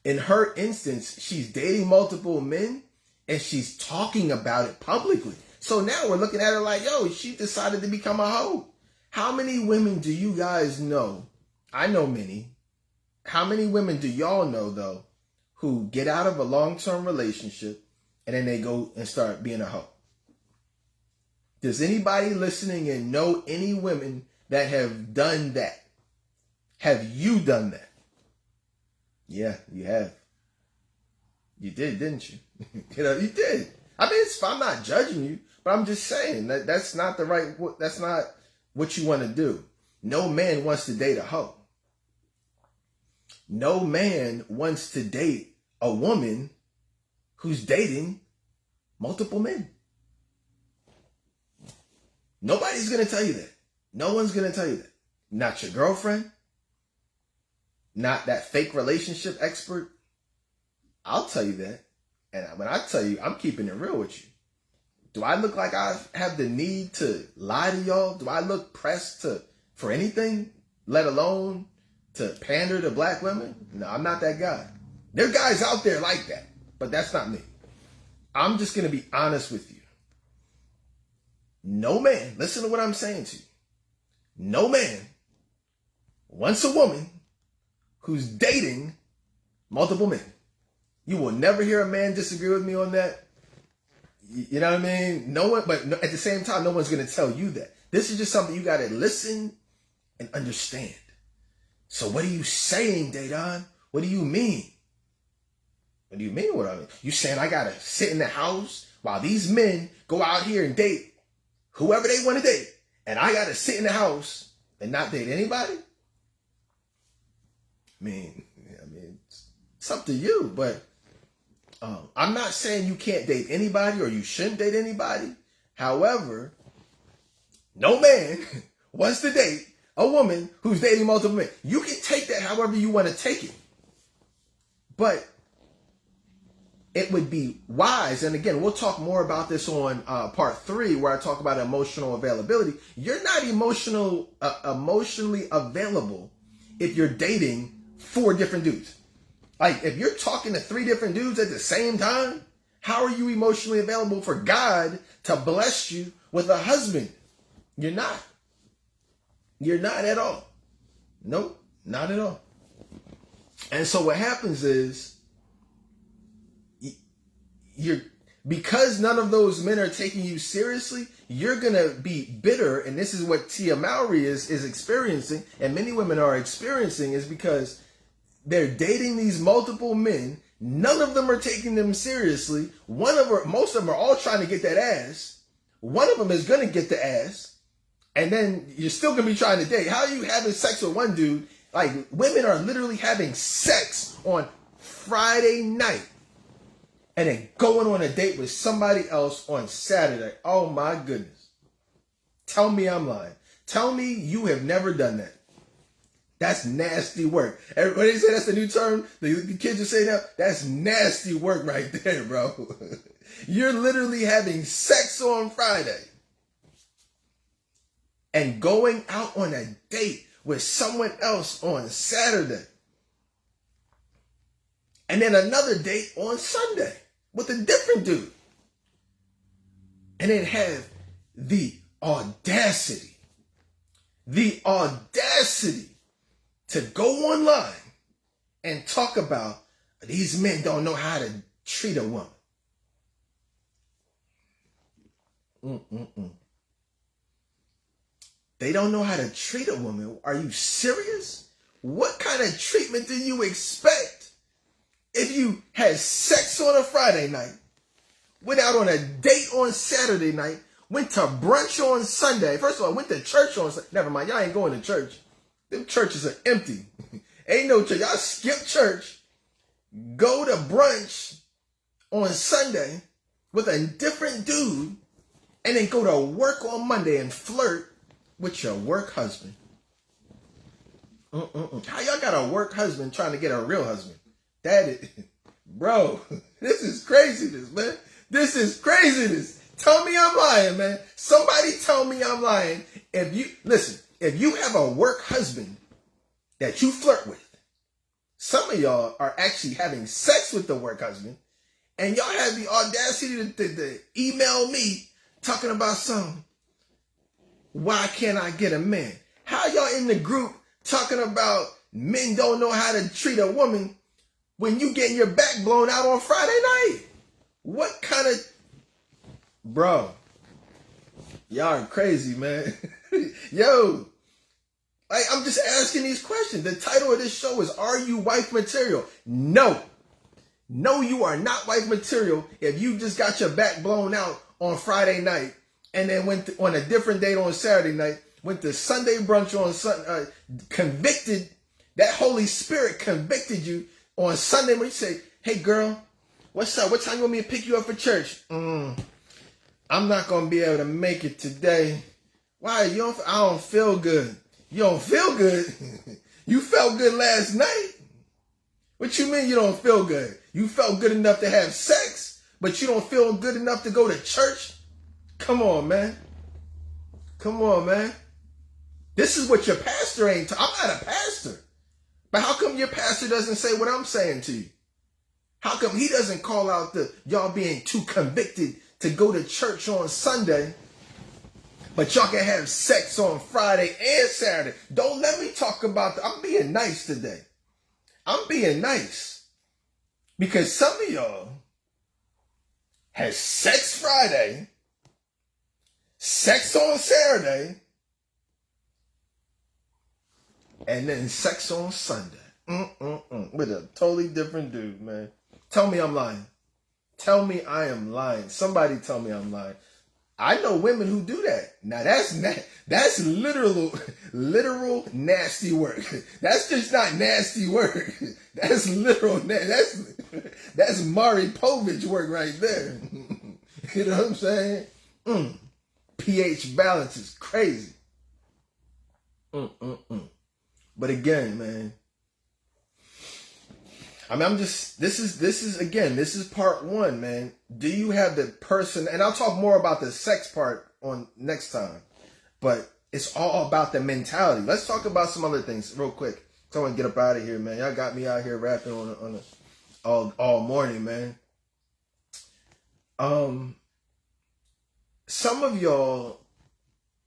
in her instance, she's dating multiple men and she's talking about it publicly. So now we're looking at her like, yo, she decided to become a hoe. How many women do you guys know? I know many. How many women do y'all know, though, who get out of a long-term relationship and then they go and start being a hoe? Does anybody listening and know any women that have done that? Have you done that? Yeah, you have. You did, didn't you? You did. I mean, I'm not judging you, but I'm just saying that's not that's not what you want to do. No man wants to date a hoe. No man wants to date a woman who's dating multiple men. Nobody's going to tell you that. No one's going to tell you that. Not your girlfriend. Not that fake relationship expert. I'll tell you that. And when I tell you, I'm keeping it real with you. Do I look like I have the need to lie to y'all? Do I look pressed for anything, let alone to pander to black women? No, I'm not that guy. There are guys out there like that, but that's not me. I'm just going to be honest with you. No man, listen to what I'm saying to you. No man wants a woman who's dating multiple men. You will never hear a man disagree with me on that. You know what I mean? No one, but at the same time, no one's going to tell you that. This is just something you got to listen and understand. So what are you saying, Dedan? What do you mean? What do you mean what I mean? You saying I got to sit in the house while these men go out here and date whoever they want to date, and I got to sit in the house and not date anybody? I mean, it's up to you, but I'm not saying you can't date anybody or you shouldn't date anybody. However, no man wants to date a woman who's dating multiple men. You can take that however you want to take it. But it would be wise, and again, we'll talk more about this on part 3, where I talk about emotional availability. You're not emotionally available if you're dating 4 different dudes. Like, if you're talking to 3 different dudes at the same time, how are you emotionally available for God to bless you with a husband? You're not. You're not at all. Nope, not at all. And so what happens is, because none of those men are taking you seriously, you're going to be bitter. And this is what Tia Mowry is experiencing, and many women are experiencing, is because they're dating these multiple men. None of them are taking them seriously. Most of them are all trying to get that ass. One of them is going to get the ass. And then you're still going to be trying to date. How are you having sex with one dude? Like, women are literally having sex on Friday night and then going on a date with somebody else on Saturday. Oh my goodness. Tell me I'm lying. Tell me you have never done that. That's nasty work. Everybody say that's the new term. The kids are saying that. That's nasty work right there, bro. You're literally having sex on Friday and going out on a date with someone else on Saturday. And then another date on Sunday with a different dude. And then have the audacity to go online and talk about these men don't know how to treat a woman. They don't know how to treat a woman. Are you serious? What kind of treatment do you expect if you had sex on a Friday night, went out on a date on Saturday night, went to brunch on Sunday? First of all, went to church on Sunday. Never mind, y'all ain't going to church. Them churches are empty. Ain't no church. Y'all skip church, go to brunch on Sunday with a different dude, and then go to work on Monday and flirt with your work husband. How y'all got a work husband trying to get a real husband? That is, bro, this is craziness, man. This is craziness. Tell me I'm lying, man. Somebody tell me I'm lying. If you have a work husband that you flirt with, some of y'all are actually having sex with the work husband, and y'all have the audacity to email me talking about something. Why can't I get a man? How y'all in the group talking about men don't know how to treat a woman when you getting your back blown out on Friday night? What kind of... Bro, y'all are crazy, man. Yo, like, I'm just asking these questions. The title of this show is, Are You Wife Material? No, you are not wife material if you just got your back blown out on Friday night and then went on a different date on Saturday night, went to Sunday brunch on Sunday, convicted, that Holy Spirit convicted you on Sunday when you say, hey girl, what's up? What time you want me to pick you up for church? I'm not going to be able to make it today. Why? I don't feel good. You don't feel good? You felt good last night? What you mean you don't feel good? You felt good enough to have sex, but you don't feel good enough to go to church? Come on, man. Come on, man. This is what your pastor ain't. I'm not a pastor. But how come your pastor doesn't say what I'm saying to you? How come he doesn't call out y'all being too convicted to go to church on Sunday, but y'all can have sex on Friday and Saturday? Don't let me talk about I'm being nice today. I'm being nice. Because some of y'all has sex Friday, sex on Saturday, and then sex on Sunday. With a totally different dude, man. Tell me I'm lying. Tell me I am lying. Somebody tell me I'm lying. I know women who do that. Now that's literal nasty work. That's just not nasty work. That's literal. That's Maury Povich work right there. You know what I'm saying? pH balance is crazy. But again, man, I mean, this is part one, man. Do you have the person, and I'll talk more about the sex part on next time, but it's all about the mentality. Let's talk about some other things real quick. So I want to get up out of here, man. Y'all got me out here rapping all morning, man. Some of y'all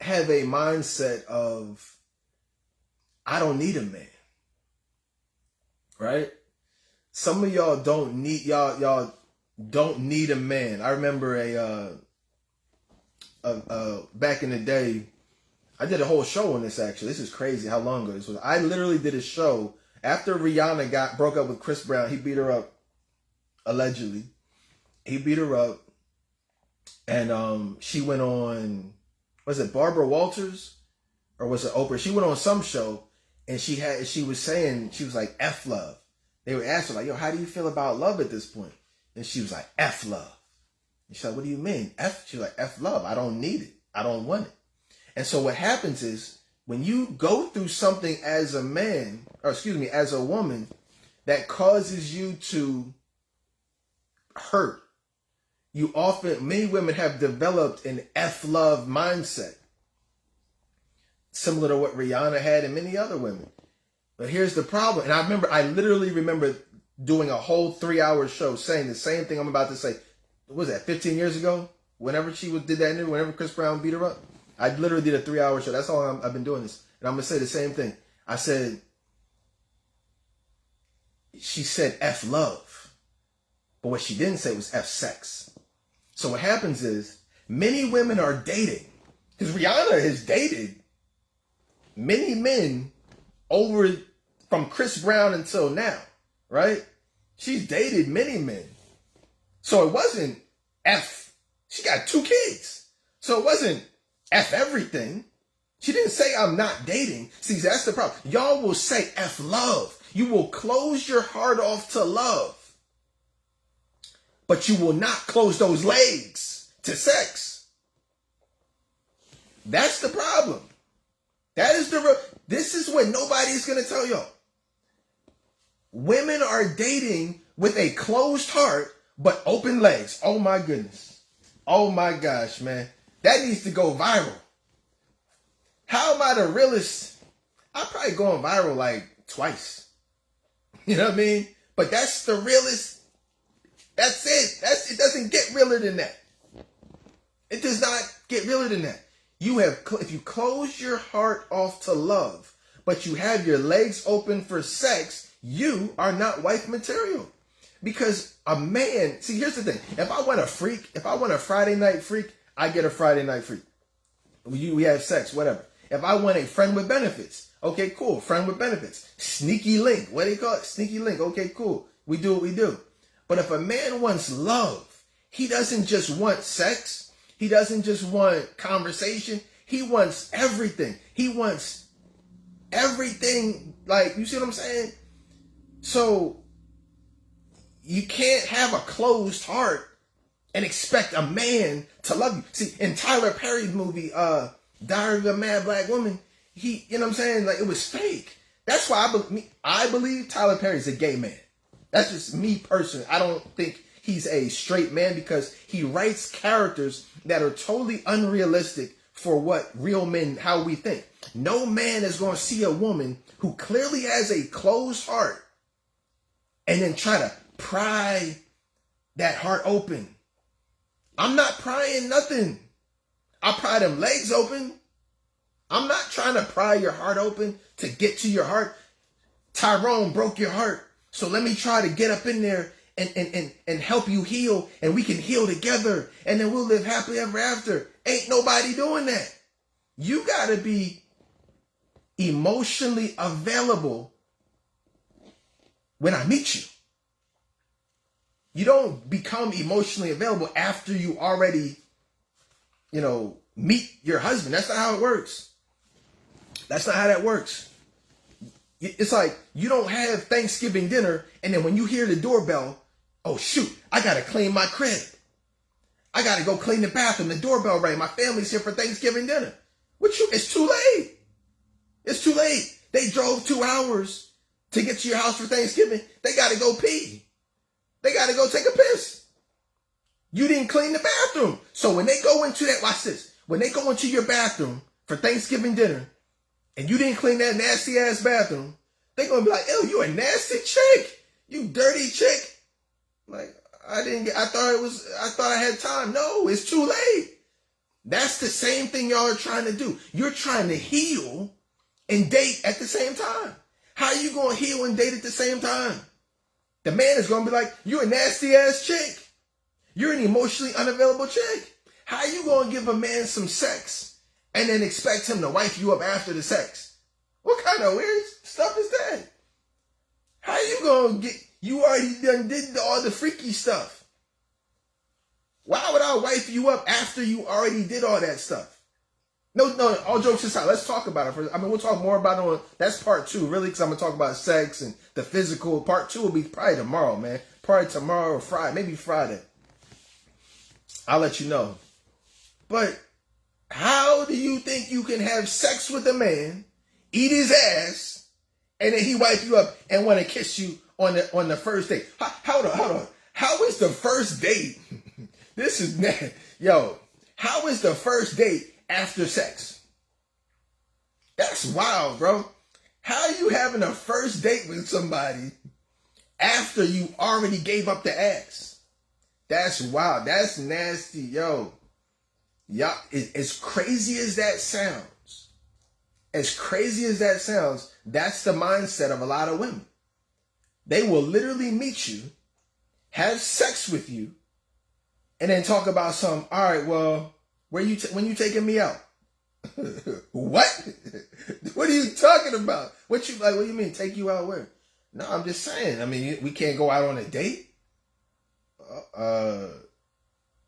have a mindset of, I don't need a man, right? Some of y'all don't need y'all don't need a man. I remember back in the day, I did a whole show on this. Actually, this is crazy how long ago this was. I literally did a show after Rihanna broke up with Chris Brown. He beat her up, allegedly. He beat her up, and she went on. Was it Barbara Walters or was it Oprah? She went on some show, and she was saying, she was like, F love. They were asking, like, yo, how do you feel about love at this point? And she was like, F love. And she's like, what do you mean? She's like, F love. I don't need it. I don't want it. And so what happens is, when you go through something as a man, or excuse me, as a woman, that causes you to hurt, many women have developed an F love mindset, similar to what Rihanna had and many other women. But here's the problem. And I literally remember doing a whole 3-hour show saying the same thing I'm about to say. What was that, 15 years ago? Whenever did that interview, whenever Chris Brown beat her up, I literally did a 3-hour show. That's all I've been doing this. And I'm going to say the same thing. I said, she said F love. But what she didn't say was F sex. So what happens is, many women are dating, because Rihanna has dated many men from Chris Brown until now, right? She's dated many men. So it wasn't F. She got 2 kids. So it wasn't F everything. She didn't say I'm not dating. See, that's the problem. Y'all will say F love. You will close your heart off to love. But you will not close those legs to sex. That's the problem. This is what nobody's going to tell y'all. Women are dating with a closed heart, but open legs. Oh my goodness. Oh my gosh, man. That needs to go viral. How am I the realest? I'm probably going viral like twice. You know what I mean? But that's the realest. That's it. It doesn't get realer than that. It does not get realer than that. If you close your heart off to love, but you have your legs open for sex, you are not wife material. Because a man, see, here's the thing. If I want a Friday night freak, I get a Friday night freak. We have sex, whatever. If I want a friend with benefits, okay, cool. Friend with benefits. Sneaky link. What do you call it? Sneaky link. Okay, cool. We do what we do. But if a man wants love, he doesn't just want sex. He doesn't just want conversation. He wants everything. He wants everything. Like, you see what I'm saying? So you can't have a closed heart and expect a man to love you. See, in Tyler Perry's movie, Diary of a Mad Black Woman, you know what I'm saying? Like, it was fake. That's why I believe Tyler Perry's a gay man. That's just me personally. I don't think he's a straight man, because he writes characters that are totally unrealistic for what real men, how we think. No man is going to see a woman who clearly has a closed heart and then try to pry that heart open. I'm not prying nothing. I pry them legs open. I'm not trying to pry your heart open to get to your heart. Tyrone broke your heart. So let me try to get up in there and help you heal, and we can heal together, and then we'll live happily ever after. Ain't nobody doing that. You got to be emotionally available when I meet you. You don't become emotionally available after you already, meet your husband. That's not how it works. That's not how that works. It's like you don't have Thanksgiving dinner, and then when you hear the doorbell, oh shoot, I gotta clean my crib. I gotta go clean the bathroom. The doorbell rang. My family's here for Thanksgiving dinner. It's too late. It's too late. They drove 2 hours to get to your house for Thanksgiving, they got to go pee. They got to go take a piss. You didn't clean the bathroom. So when they go into that, watch this. When they go into your bathroom for Thanksgiving dinner and you didn't clean that nasty ass bathroom, they're going to be like, ew, you a nasty chick. You dirty chick. Like, I thought I had time. No, it's too late. That's the same thing y'all are trying to do. You're trying to heal and date at the same time. How are you going to heal and date at the same time? The man is going to be like, you a nasty ass chick. You're an emotionally unavailable chick. How are you going to give a man some sex and then expect him to wife you up after the sex? What kind of weird stuff is that? How are you going to you already done did all the freaky stuff. Why would I wife you up after you already did all that stuff? No, all jokes aside, let's talk about it. We'll talk more about it that's part 2, really, because I'm going to talk about sex and the physical. Part 2 will be probably tomorrow, man. Probably tomorrow or Friday, maybe Friday. I'll let you know. But how do you think you can have sex with a man, eat his ass, and then he wipe you up and want to kiss you on the first date? Hold on. How is the first date? This is, yo, how is the first date after sex? That's wild, bro. How are you having a first date with somebody after you already gave up the ass? That's wild. That's nasty, yo. Y'all, as crazy as that sounds, that's the mindset of a lot of women. They will literally meet you, have sex with you, and then talk about some, all right, well, when you taking me out? What? What are you talking about? What do you mean, take you out where? No, I'm just saying. I mean, we can't go out on a date.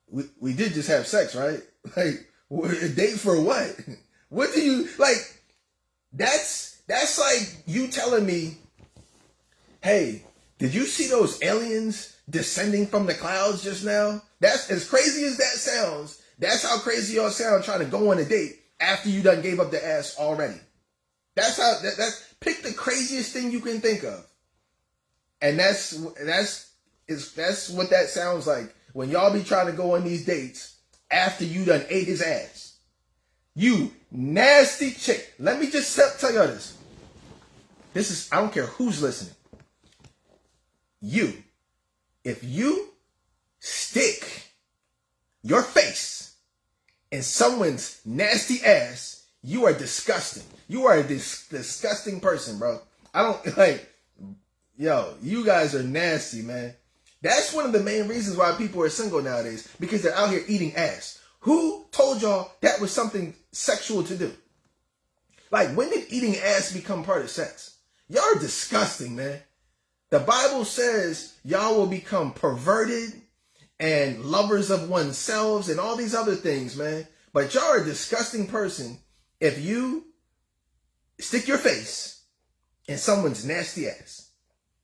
We did just have sex, right? Like, a date for what? What do you, like, that's like you telling me, hey, did you see those aliens descending from the clouds just now? That's as crazy as that sounds. That's how crazy y'all sound trying to go on a date after you done gave up the ass already. That's pick the craziest thing you can think of. And that's what that sounds like when y'all be trying to go on these dates after you done ate his ass. You nasty chick. Let me just tell y'all this. This is, I don't care who's listening. If you stick your face in someone's nasty ass, you are disgusting. You are a disgusting person, bro. I don't, like, yo, you guys are nasty, man. That's one of the main reasons why people are single nowadays, because they're out here eating ass. Who told y'all that was something sexual to do? Like, when did eating ass become part of sex? Y'all are disgusting, man. The Bible says y'all will become perverted and lovers of oneself and all these other things, man. But y'all are a disgusting person if you stick your face in someone's nasty ass.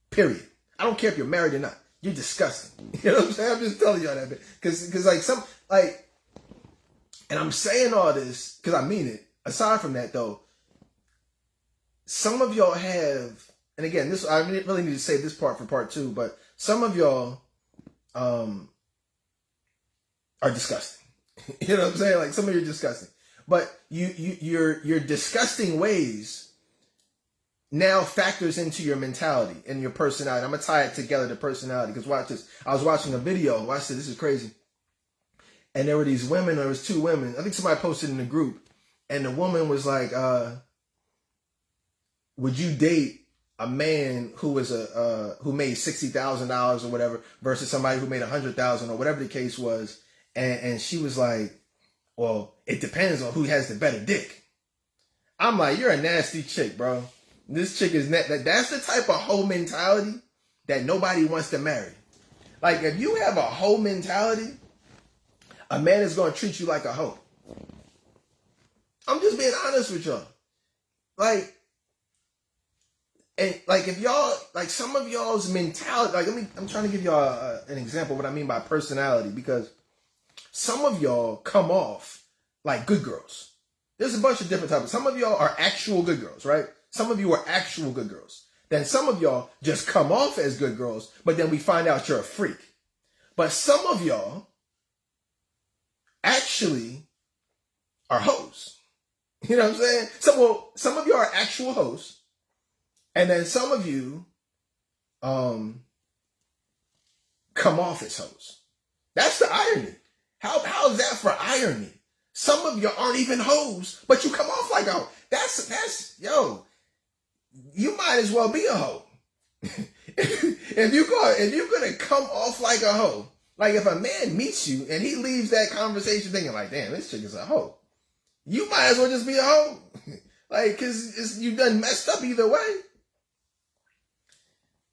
Period. I don't care if you're married or not. You're disgusting. You know what I'm saying? I'm just telling y'all that, because and I'm saying all this because I mean it. Aside from that, though, some of y'all have, and again, this I really need to save this part for part 2, but some of y'all are disgusting. You know what I'm saying? Like, some of you are disgusting, but your disgusting ways now factors into your mentality and your personality. I'm gonna tie it together to personality, because watch this. I was watching a video. Watch this. This is crazy. And there were these women. There was 2 women. I think somebody posted in the group, and the woman was like, "Would you date a man who was who made $60,000 or whatever versus somebody who made $100,000 or whatever the case was?" And she was like, "Well, it depends on who has the better dick." I'm like, you're a nasty chick, bro. This chick is that's the type of hoe mentality that nobody wants to marry. Like, if you have a hoe mentality, a man is going to treat you like a hoe. I'm just being honest with y'all. Like, and like, if y'all, like, some of y'all's mentality, like, I'm trying to give y'all an example of what I mean by personality, because some of y'all come off like good girls. There's a bunch of different types. Some of y'all are actual good girls, right? Some of you are actual good girls. Then some of y'all just come off as good girls, but then we find out you're a freak. But some of y'all actually are hoes. You know what I'm saying? Some of you are actual hoes, and then some of you come off as hoes. That's the irony. How is that for irony? Some of you aren't even hoes, but you come off like a hoe. That's you might as well be a hoe. if you're gonna come off like a hoe, like if a man meets you and he leaves that conversation thinking like, damn, this chick is a hoe, you might as well just be a hoe. Like, cause you done messed up either way.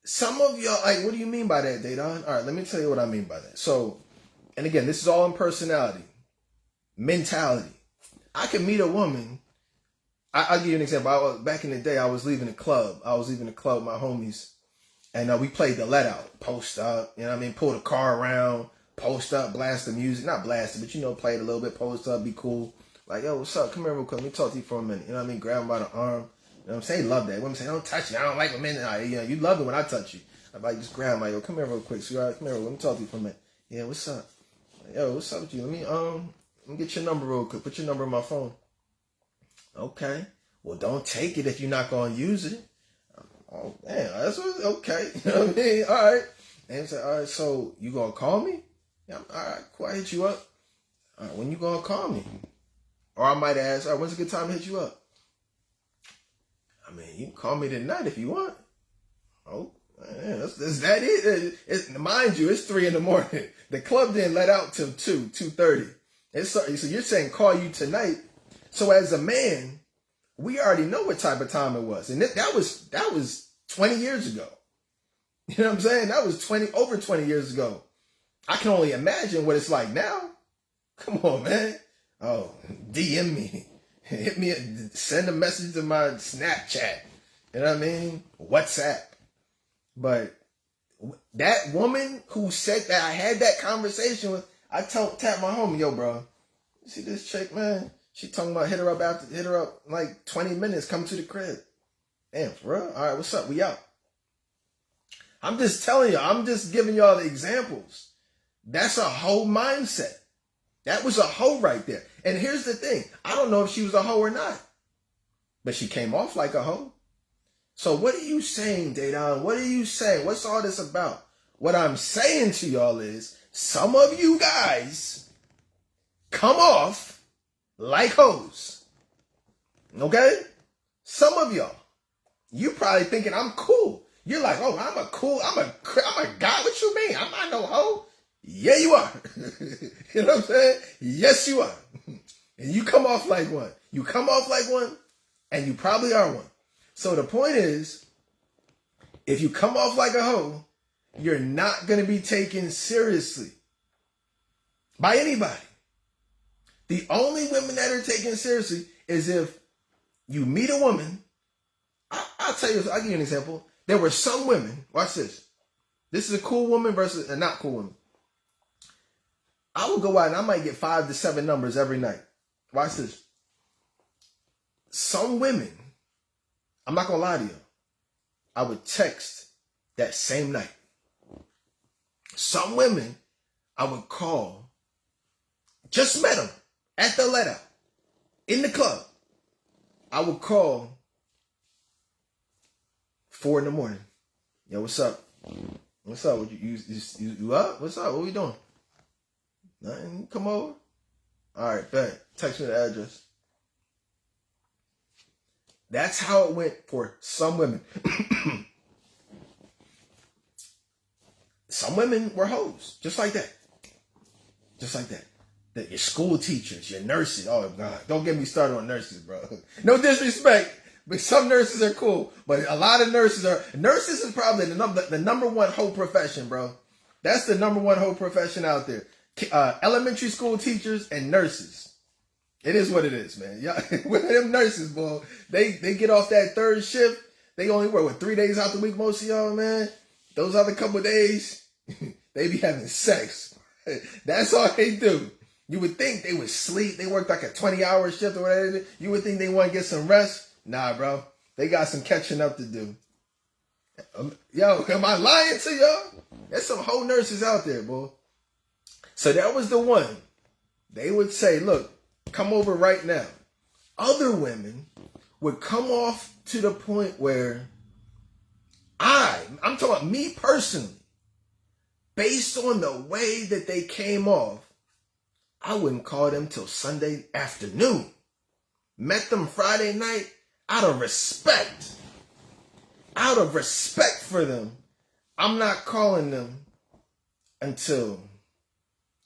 Some of y'all, like, what do you mean by that, Dedan? All right, let me tell you what I mean by that. So, and again, this is all in personality, mentality. I can meet a woman. I'll give you an example. Back in the day, I was leaving a club. with my homies. And we played the let out, post up, you know what I mean? Pull the car around, post up, blast the music. Not blast it, but play it a little bit, post up, be cool. Like, yo, what's up? Come here real quick. Let me talk to you for a minute. You know what I mean? Grab him by the arm. You know what I'm saying? Love that. Women say, don't touch me. I don't like when men. You love it when I touch you. I'm like, just grab him. Like, yo, come here real quick. Sweetheart, come here. Let me talk to you for a minute. Yeah, what's up? Yo, what's up with you? Let me get your number real quick. Put your number in my phone. Okay. Well, don't take it if you're not going to use it. Oh, man, that's okay. You know what I mean? All right. And say, all right, so you going to call me? Yeah, all right, cool. I hit you up. All right, when you going to call me? Or I might ask, all right, when's a good time to hit you up? I mean, you can call me tonight if you want. Oh, man, is that it? Mind you, it's 3 a.m. The club didn't let out till 2:30. So you're saying call you tonight. So as a man, we already know what type of time it was. And that was 20 years ago. You know what I'm saying? That was over 20 years ago. I can only imagine what it's like now. Come on, man. Oh, DM me. Hit me, send a message to my Snapchat. You know what I mean? WhatsApp. But that woman who said that I had that conversation with, I tapped my homie, yo, bro. You see this chick, man? She talking about hit her up like 20 minutes, come to the crib. Damn, for real? All right, what's up? We out. I'm just telling you, I'm just giving y'all the examples. That's a whole mindset. That was a hoe right there. And here's the thing. I don't know if she was a hoe or not. But she came off like a hoe. So what are you saying, Dedan? What are you saying? What's all this about? What I'm saying to y'all is, some of you guys come off like hoes. Okay? Some of y'all. You probably thinking I'm cool. You're like, oh, I'm a guy. What you mean? I'm not no hoe. Yeah, you are. You know what I'm saying? Yes, you are. And you come off like one. You come off like one, and you probably are one. So the point is, if you come off like a hoe, you're not going to be taken seriously by anybody. The only women that are taken seriously is if you meet a woman. I'll tell you, I'll give you an example. There were some women, watch this. This is a cool woman versus a not cool woman. I will go out and I might get 5 to 7 numbers every night. Watch this. Some women, I'm not going to lie to you, I would text that same night. Some women, I would call, just met them at the let out, in the club. I would call 4 a.m. Yo, what's up? What's up? You up? What's up? What we doing? Nothing. Come over. All right, bet. Text me the address. That's how it went for some women. Some women were hoes, just like that. Just like that. Your school teachers, your nurses. Oh, God. Don't get me started on nurses, bro. No disrespect, but some nurses are cool. But a lot of nurses is probably the number one hoe profession, bro. That's the number one hoe profession out there. Elementary school teachers and nurses. It is what it is, man. Y'all, with them nurses, boy, they get off that third shift. They only work 3 days out the week, most of y'all, man. Those other couple of days, they be having sex. That's all they do. You would think they would sleep. They work like a 20-hour shift or whatever. You would think they want to get some rest. Nah, bro. They got some catching up to do. Yo, am I lying to y'all? There's some whole nurses out there, boy. So that was the one. They would say, look, come over right now. Other women would come off to the point where I'm talking about me personally, based on the way that they came off, I wouldn't call them till Sunday afternoon. Met them Friday night out of respect. Out of respect for them, I'm not calling them until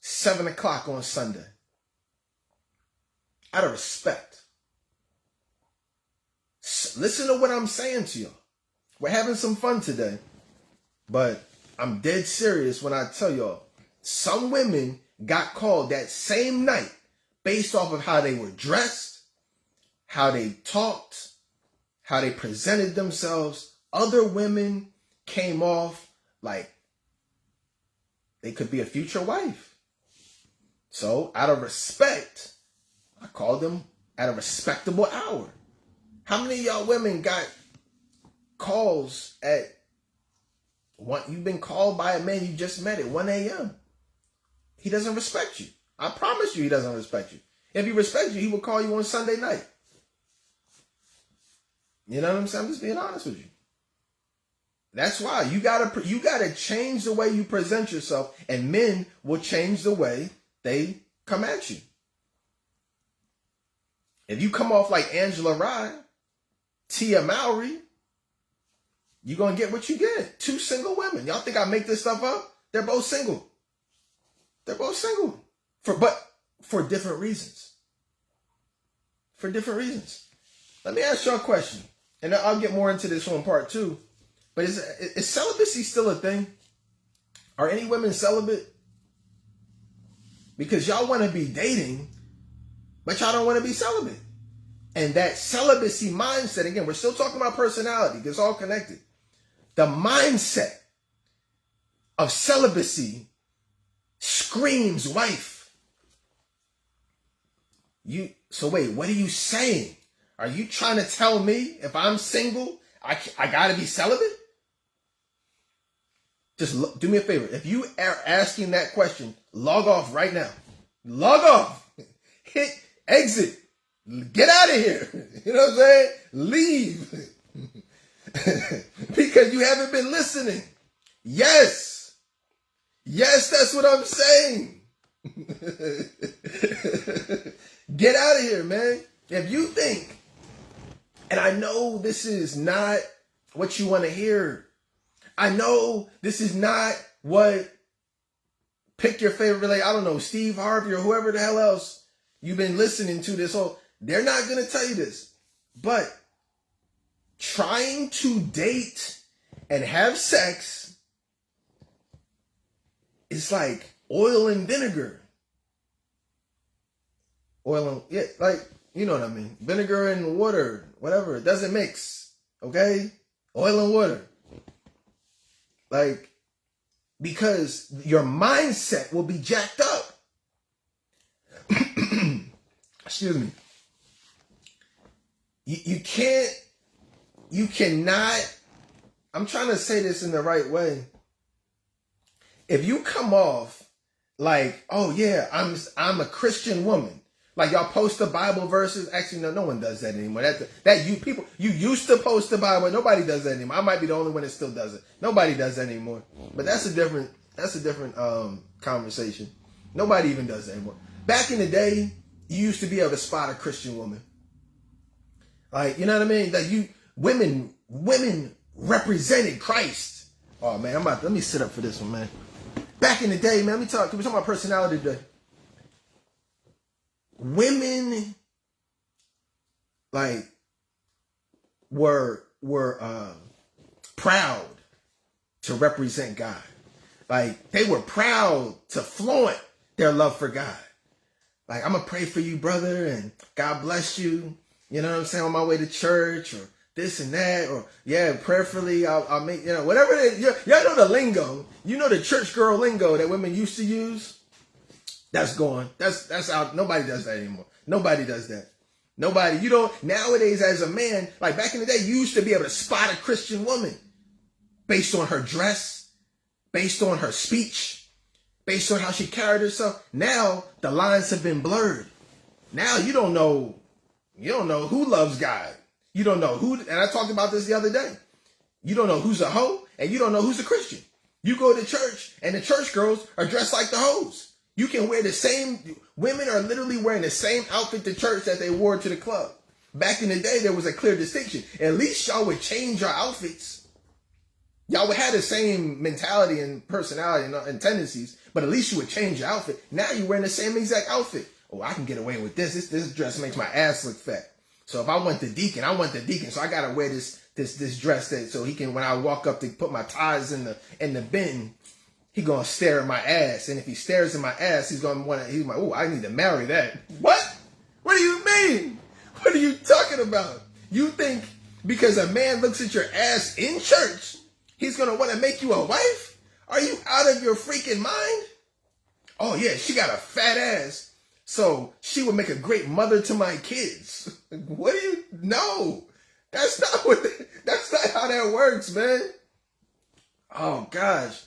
7 o'clock on Sunday. Out of respect. Listen to what I'm saying to y'all. We're having some fun today, but I'm dead serious when I tell y'all, some women got called that same night based off of how they were dressed, how they talked, how they presented themselves. Other women came off like they could be a future wife. So out of respect, I called them at a respectable hour. How many of y'all women got calls at you've been called by a man you just met at 1 a.m.? He doesn't respect you. I promise you he doesn't respect you. If he respects you, he will call you on Sunday night. You know what I'm saying? I'm just being honest with you. That's why you gotta change the way you present yourself, and men will change the way they come at you. If you come off like Angela Rye, Tia Mowry, you're gonna get what you get. 2 single women. Y'all think I make this stuff up? They're both single. They're both single. But for different reasons. For different reasons. Let me ask y'all a question. And I'll get more into this on part 2. But is celibacy still a thing? Are any women celibate? Because y'all want to be dating, but y'all don't want to be celibate. And that celibacy mindset, again, we're still talking about personality, because it's all connected. The mindset of celibacy screams wife. So wait, what are you saying? Are you trying to tell me if I'm single, I got to be celibate? Just do me a favor. If you are asking that question, log off right now. Log off. Hit exit. Get out of here. You know what I'm saying? Leave. Because you haven't been listening. Yes. Yes, that's what I'm saying. Get out of here, man. If you think, and I know this is not what you want to hear. I know this is not what pick your favorite, I don't know, Steve Harvey or whoever the hell else you've been listening to this whole, they're not going to tell you this. But trying to date and have sex is like oil and vinegar. Oil and, yeah, like, you know what I mean. Vinegar and water, whatever. It doesn't mix. Okay? Oil and water. Like, because your mindset will be jacked up. Excuse me. You cannot, I'm trying to say this in the right way. If you come off like, oh yeah, I'm a Christian woman. Like y'all post the Bible verses. Actually, no one does that anymore. That you people, you used to post the Bible. Nobody does that anymore. I might be the only one that still does it. Nobody does that anymore. But that's a different conversation. Nobody even does that anymore. Back in the day, you used to be able to spot a Christian woman. Like, you know what I mean? Like women represented Christ. Oh man, let me sit up for this one, man. Back in the day, man, we're talking about personality today. Women like were proud to represent God. Like they were proud to flaunt their love for God. Like, I'm gonna pray for you, brother, and God bless you. You know what I'm saying? On my way to church, or this and that, or yeah, prayerfully, I'll make, whatever it is. Y'all know the lingo. You know the church girl lingo that women used to use? That's gone. That's out. Nobody does that anymore. Nobody does that. Nobody. Nowadays as a man, like back in the day, you used to be able to spot a Christian woman. based on her dress, based on her speech, based on how she carried herself. Now the lines have been blurred. Now you don't know who loves God. You don't know who, and I talked about this the other day. You don't know who's a hoe, and you don't know who's a Christian. You go to church, and the church girls are dressed like the hoes. You can wear the same, women are literally wearing the same outfit to church that they wore to the club. Back in the day, there was a clear distinction. At least y'all would change your outfits. Y'all would have the same mentality and personality and tendencies, but at least you would change your outfit. Now you're wearing the same exact outfit. Oh, I can get away with this. This dress makes my ass look fat. So if I want the deacon, so I gotta wear this dress so he can, when I walk up to put my ties in the bin, he gonna stare at my ass. And if he stares at my ass, he's like, oh, I need to marry that. What? What do you mean? What are you talking about? You think because a man looks at your ass in church, he's gonna want to make you a wife? Are you out of your freaking mind? Oh yeah, she got a fat ass, so she would make a great mother to my kids. What do you know? That's not how that works, man. Oh gosh.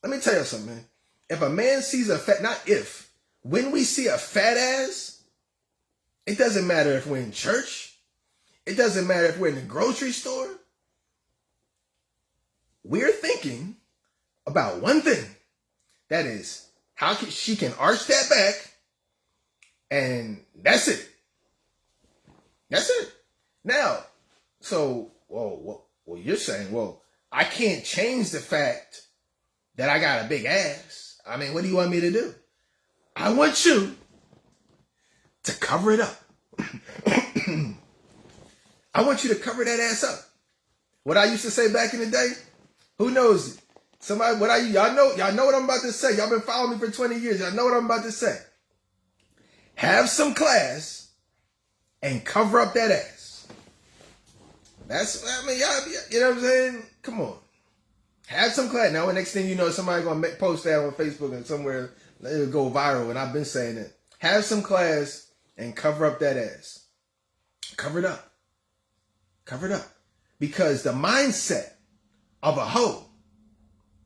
Let me tell you something, man. If a man sees when we see a fat ass, it doesn't matter if we're in church. It doesn't matter if we're in the grocery store. We're thinking about one thing. That is, how she can arch that back, and that's it. That's it. Now, so, well, you're saying, well, I can't change the fact that I got a big ass. I mean, what do you want me to do? I want you to cover it up. I want you to cover that ass up. What I used to say back in the day, who knows it? Y'all know what I'm about to say. Y'all been following me for 20 years. Y'all know what I'm about to say. Have some class and cover up that ass. You know what I'm saying? Come on. Have some class. Now, the next thing you know, somebody going to post that on Facebook and somewhere it'll go viral, and I've been saying it. Have some class and cover up that ass. Cover it up. Cover it up. Because the mindset of a hoe,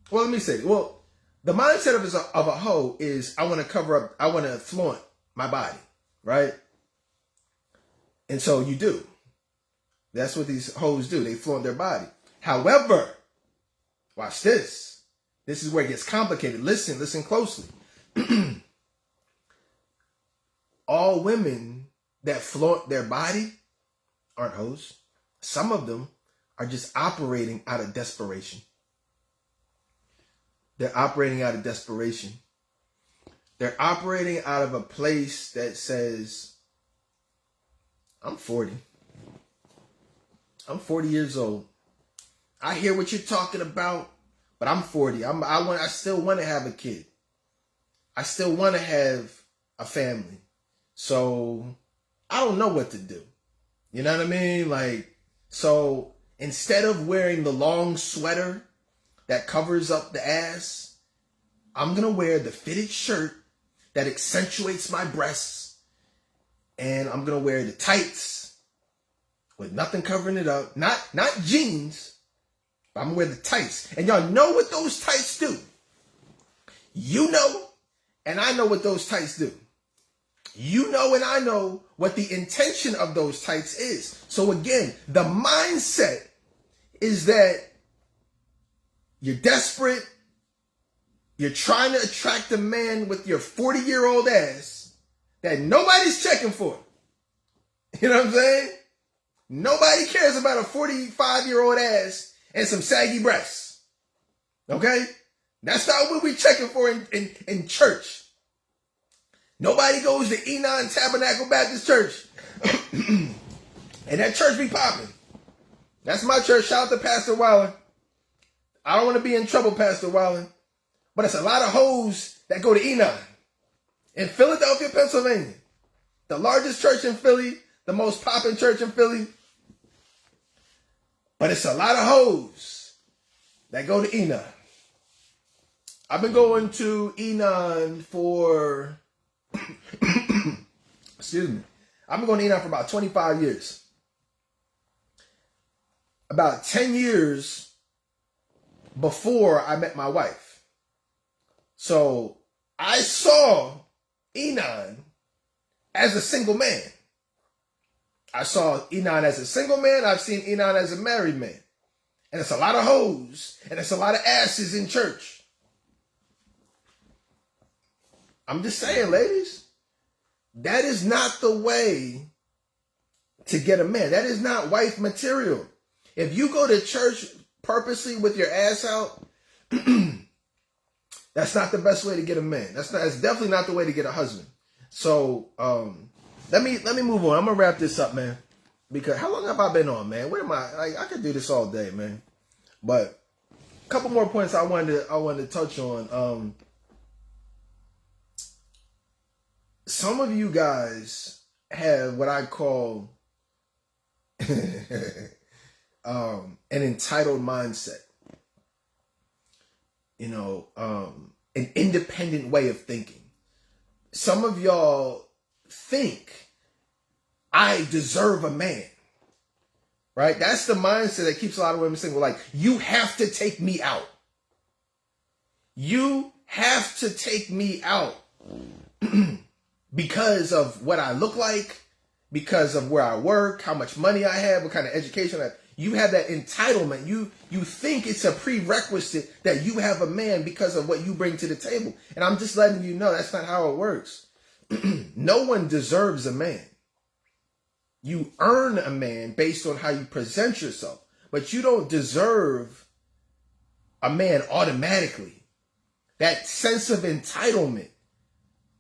well, let me say, the mindset of a hoe is I want to cover up, I want to flaunt my body, right? And so you do. That's what these hoes do. They flaunt their body. However, watch this. This is where it gets complicated. Listen closely. All women that flaunt their body aren't hoes. Some of them are just operating out of desperation. They're operating out of desperation. They're operating out of a place that says, I'm 40. I'm 40 years old. I hear what you're talking about, but I'm 40. I still want to have a kid. I still want to have a family. So I don't know what to do. You know what I mean? So instead of wearing the long sweater that covers up the ass, I'm going to wear the fitted shirt that accentuates my breasts. And I'm going to wear the tights with nothing covering it up. Not jeans, but I'm going to wear the tights. And y'all know what those tights do. You know, and I know what those tights do. You know and I know what the intention of those tights is. So again, the mindset is that you're desperate. You're trying to attract a man with your 40-year-old ass that nobody's checking for. You know what I'm saying? Nobody cares about a 45-year-old ass and some saggy breasts. Okay? That's not what we're checking for in church. Nobody goes to Enon Tabernacle Baptist Church. And that church be popping. That's my church. Shout out to Pastor Wallen. I don't want to be in trouble, Pastor Wallen. But it's a lot of hoes that go to Enon. In Philadelphia, Pennsylvania. The largest church in Philly. The most popping church in Philly. But it's a lot of hoes that go to Enon. I've been going to Enon for... Excuse me. I've been going to Enon for about 25 years. About 10 years, before I met my wife. So I saw Enon as a single man. I saw Enon as a single man. I've seen Enon as a married man. And it's a lot of hoes. And it's a lot of asses in church. I'm just saying, ladies. That is not the way to get a man. That is not wife material. If you go to church purposely with your ass out, that's not the best way to get a man. That's definitely not the way to get a husband. So let me move on. I'm gonna wrap this up, man. Because how long have I been on, man? Where am I? I could do this all day, man. But a couple more points I wanted to touch on. Some of you guys have what I call an entitled mindset. You know, an independent way of thinking. Some of y'all think I deserve a man. Right? That's the mindset that keeps a lot of women single. Like, you have to take me out. You have to take me out because of what I look like, because of where I work, how much money I have, what kind of education I have. You have that entitlement. You think it's a prerequisite that you have a man because of what you bring to the table. And I'm just letting you know that's not how it works. No one deserves a man. You earn a man based on how you present yourself, but you don't deserve a man automatically. That sense of entitlement.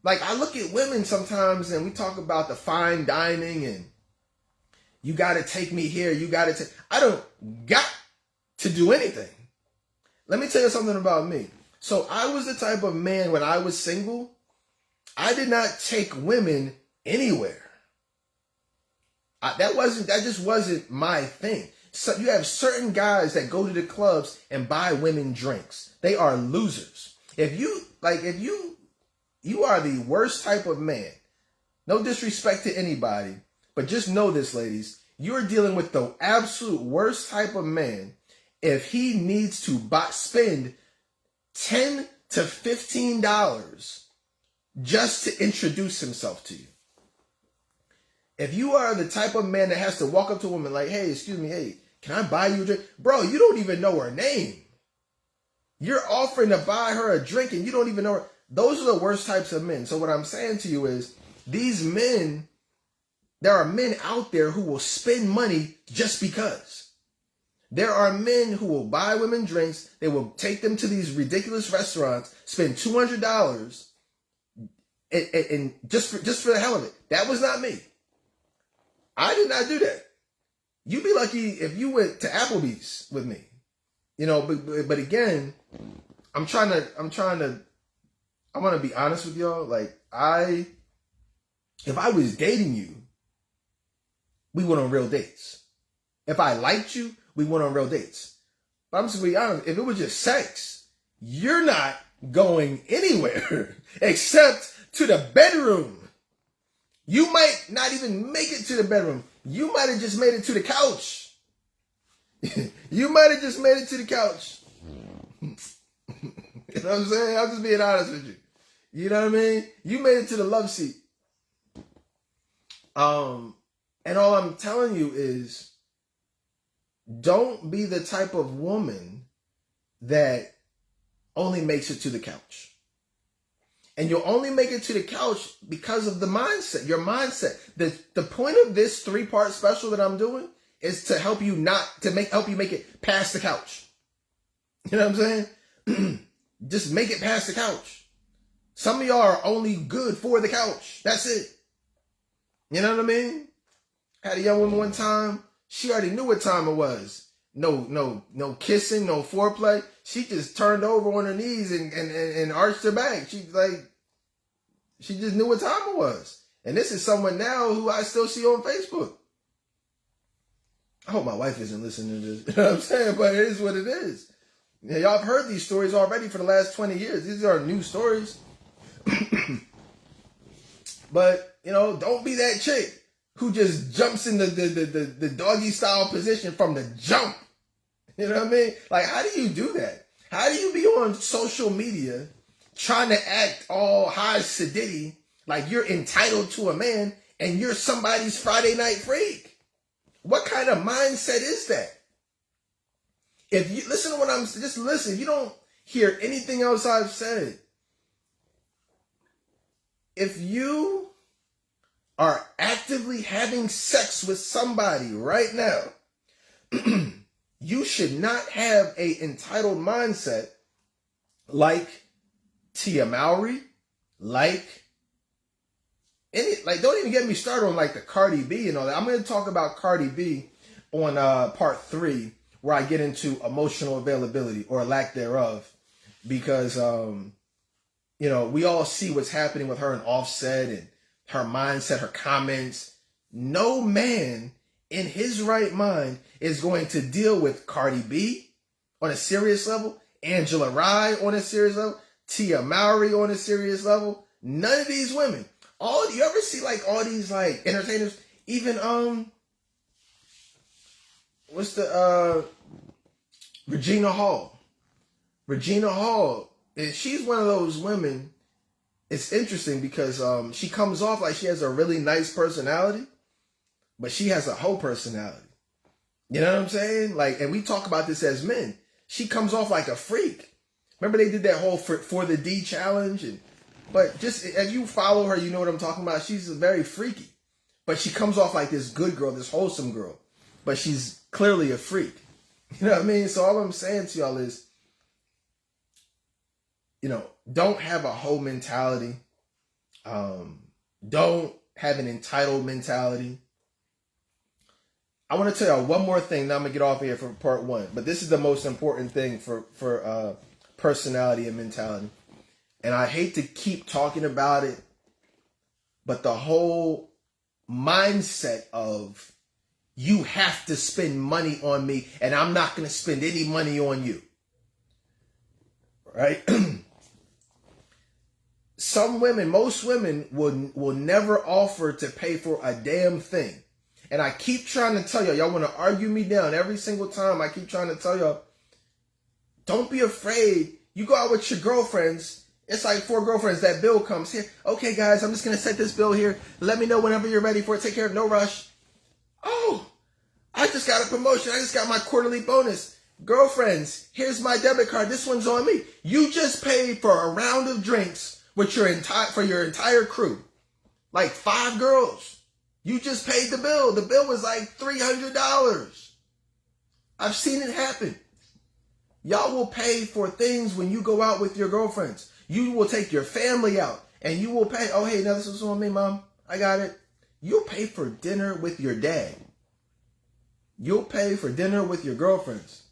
Like, I look at women sometimes and we talk about the fine dining and you got to take me here. I don't got to do anything. Let me tell you something about me. So I was the type of man when I was single, I did not take women anywhere. That just wasn't my thing. So you have certain guys that go to the clubs and buy women drinks. They are losers. If you are the worst type of man. No disrespect to anybody, but just know this, ladies. You're dealing with the absolute worst type of man if he needs to spend $10 to $15 just to introduce himself to you. If you are the type of man that has to walk up to a woman like, hey, excuse me, hey, can I buy you a drink? Bro, you don't even know her name. You're offering to buy her a drink and you don't even know her. Those are the worst types of men. So what I'm saying to you is, these men, there are men out there who will spend money just because. There are men who will buy women drinks. They will take them to these ridiculous restaurants, spend $200 and just for the hell of it. That was not me. I did not do that. You'd be lucky if you went to Applebee's with me. You know, but again, I want to be honest with y'all. Like, if I was dating you, we went on real dates. If I liked you, we went on real dates. But I'm just going to be honest. If it was just sex, you're not going anywhere except to the bedroom. You might not even make it to the bedroom. You might have just made it to the couch. You might have just made it to the couch. You know what I'm saying? I'm just being honest with you. You know what I mean? You made it to the love seat. And all I'm telling you is, don't be the type of woman that only makes it to the couch. And you'll only make it to the couch because of the mindset, your mindset. The point of this 3-part special that I'm doing is to help you help you make it past the couch. You know what I'm saying? Just make it past the couch. Some of y'all are only good for the couch. That's it. You know what I mean? Had a young woman one time. She already knew what time it was. No kissing, no foreplay. She just turned over on her knees and arched her back. She just knew what time it was. And this is someone now who I still see on Facebook. I hope my wife isn't listening to this. You know what I'm saying? But it is what it is. Yeah, y'all have heard these stories already for the last 20 years. These are new stories. But, you know, don't be that chick who just jumps in the doggy style position from the jump. You know what I mean? Like, how do you do that? How do you be on social media trying to act all high sedity like you're entitled to a man and you're somebody's Friday night freak? What kind of mindset is that? If you listen to what I'm just listen, you don't hear anything else I've said. If you are actively having sex with somebody right now, you should not have a entitled mindset like Tia Mowry, like don't even get me started on like the Cardi B and all that. I'm going to talk about Cardi B on part 3, where I get into emotional availability or lack thereof, because we all see what's happening with her and Offset and her mindset, her comments. No man in his right mind is going to deal with Cardi B on a serious level, Angela Rye on a serious level, Tia Mowry on a serious level. None of these women. You ever see like all these like entertainers, even what's the Regina Hall. Regina Hall, she's one of those women. It's interesting because she comes off like she has a really nice personality, but she has a hoe personality. You know what I'm saying? Like, and we talk about this as men. She comes off like a freak. Remember they did that whole for the D challenge, but just as you follow her, you know what I'm talking about. She's very freaky, but she comes off like this good girl, this wholesome girl, but she's clearly a freak. You know what I mean? So all I'm saying to y'all is, don't have a hoe mentality. Don't have an entitled mentality. I want to tell y'all one more thing. Now I'm going to get off here for part 1. But this is the most important thing for personality and mentality. And I hate to keep talking about it, but the whole mindset of you have to spend money on me and I'm not going to spend any money on you. Right? Most women will never offer to pay for a damn thing. And I keep trying to tell y'all want to argue me down every single time. I keep trying to tell y'all, don't be afraid. You go out with your girlfriends. It's like 4 girlfriends. That bill comes here. Okay, guys, I'm just going to set this bill here. Let me know whenever you're ready for it. Take care of it. No rush. Oh, I just got a promotion. I just got my quarterly bonus. Girlfriends, here's my debit card. This one's on me. You just paid for a round of drinks with your entire crew. Like 5 girls. You just paid the bill. The bill was like $300. I've seen it happen. Y'all will pay for things when you go out with your girlfriends. You will take your family out and you will pay. Oh, hey, now this is on me, Mom. I got it. You'll pay for dinner with your dad. You'll pay for dinner with your girlfriends.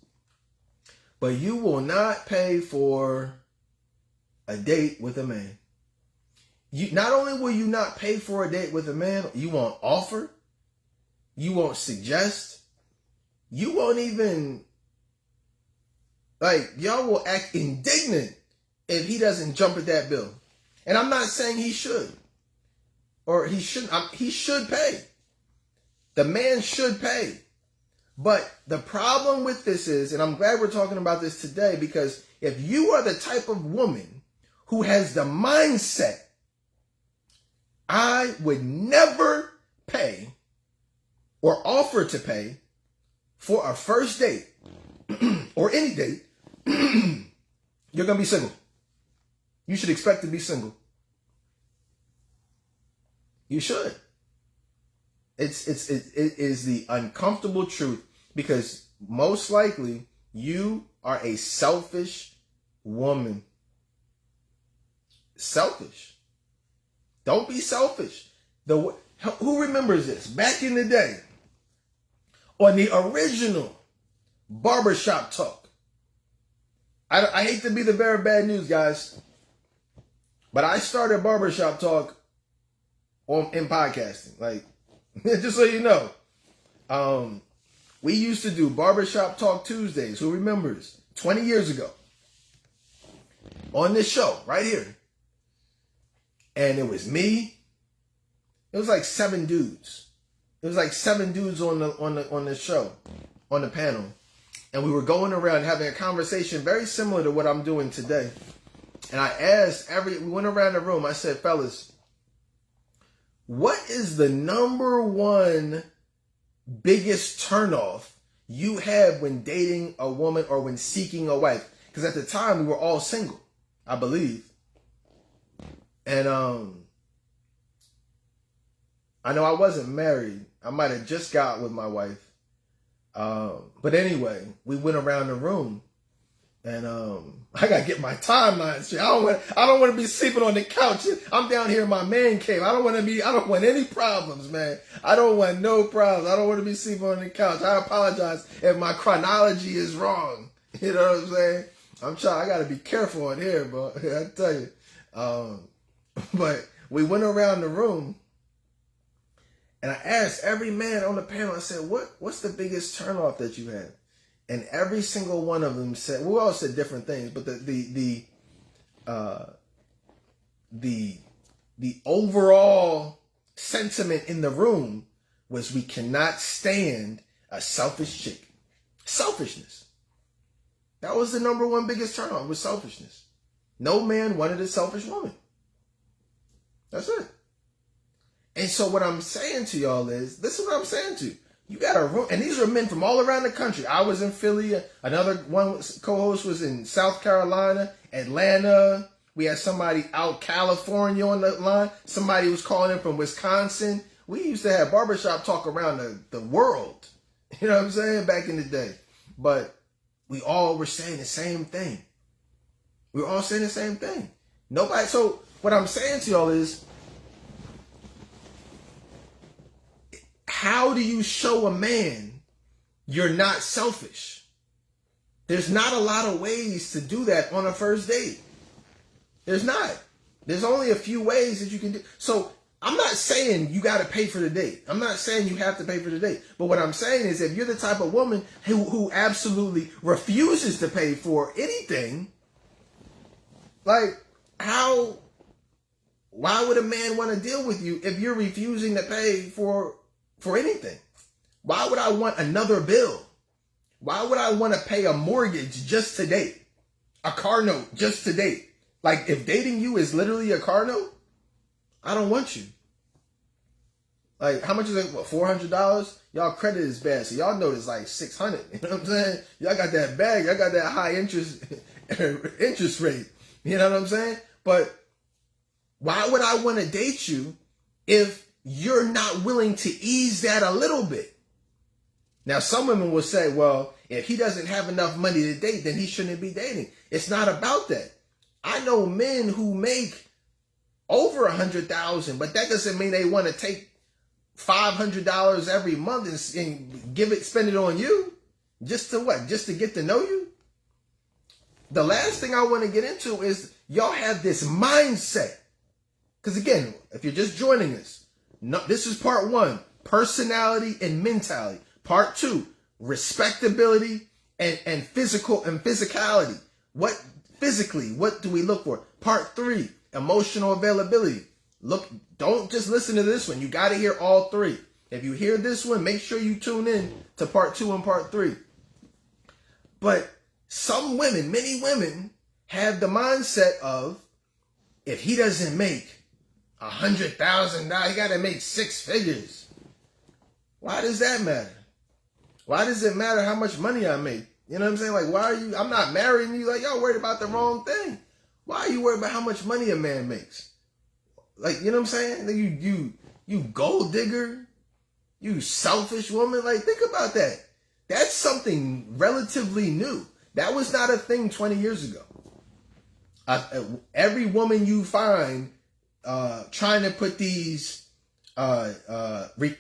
But you will not pay for a date with a man. Not only will you not pay for a date with a man, you won't offer, you won't suggest, you won't even, y'all will act indignant if he doesn't jump at that bill. And I'm not saying he should, or he shouldn't. He should pay. The man should pay. But the problem with this is, and I'm glad we're talking about this today, because if you are the type of woman who has the mindset, I would never pay or offer to pay for a first date or any date, you're going to be single. You should expect to be single. You should. It is the uncomfortable truth, because most likely you are a selfish woman. Selfish. Don't be selfish. Who remembers this? Back in the day, on the original Barbershop Talk. I hate to be the bearer of bad news, guys, but I started Barbershop Talk in podcasting. Like, just so you know, we used to do Barbershop Talk Tuesdays. Who remembers? 20 years ago. On this show, right here. And it was me. It was like 7 dudes. It was like 7 dudes on the show, on the panel. and we were going around having a conversation very similar to what I'm doing today. And I asked we went around the room. I said, fellas, what is the number one biggest turnoff you have when dating a woman or when seeking a wife? Because at the time we were all single, I believe. And I know I wasn't married. I might have just got with my wife. But anyway, we went around the room, and I gotta get my timeline straight. I don't want to be sleeping on the couch. I'm down here in my man cave. I don't want any problems, man. I don't want no problems. I don't want to be sleeping on the couch. I apologize if my chronology is wrong. You know what I'm saying? I gotta be careful in here, but I tell you. But we went around the room, and I asked every man on the panel, I said, what's the biggest turnoff that you have? And every single one of them said, we all said different things, but the overall sentiment in the room was, we cannot stand a selfish chick. Selfishness. That was the number one biggest turnoff, was selfishness. No man wanted a selfish woman. That's it. And so what I'm saying to y'all is, this is what I'm saying to you. You got a room, and these are men from all around the country. I was in Philly. Another one co-host was in South Carolina, Atlanta. We had somebody out California on the line. Somebody was calling in from Wisconsin. We used to have barbershop talk around the world. You know what I'm saying? Back in the day. But we all were saying the same thing. We were all saying the same thing. Nobody. So what I'm saying to y'all is, how do you show a man you're not selfish? There's not a lot of ways to do that on a first date. There's not. There's only a few ways that you can do. So I'm not saying you got to pay for the date. I'm not saying you have to pay for the date. But what I'm saying is, if you're the type of woman who absolutely refuses to pay for anything, like, why would a man want to deal with you if you're refusing to pay for anything? Why would I want another bill? Why would I want to pay a mortgage just to date? A car note just to date? Like, if dating you is literally a car note, I don't want you. Like, how much is it? What, $400? Y'all credit is bad, so y'all know it's like $600. You know what I'm saying? Y'all got that bag. Y'all got that high interest rate. You know what I'm saying? But why would I want to date you if you're not willing to ease that a little bit? Now, some women will say, well, if he doesn't have enough money to date, then he shouldn't be dating. It's not about that. I know men who make over $100,000, but that doesn't mean they want to take $500 every month and spend it on you. Just to what? Just to get to know you? The last thing I want to get into is, y'all have this mindset. Because again, if you're just joining us, this is part one, personality and mentality. Part two, respectability and physicality. What do we look for? Part three, emotional availability. Look, don't just listen to this one. You got to hear all three. If you hear this one, make sure you tune in to part two and part three. But some women, many women, have the mindset of, if he doesn't make $100,000, he got to make 6 figures. Why does that matter? Why does it matter how much money I make? You know what I'm saying? Like, I'm not marrying you. Like, y'all worried about the wrong thing. Why are you worried about how much money a man makes? Like, you know what I'm saying? You gold digger, you selfish woman. Like, think about that. That's something relatively new. That was not a thing 20 years ago. Every woman you find trying to put these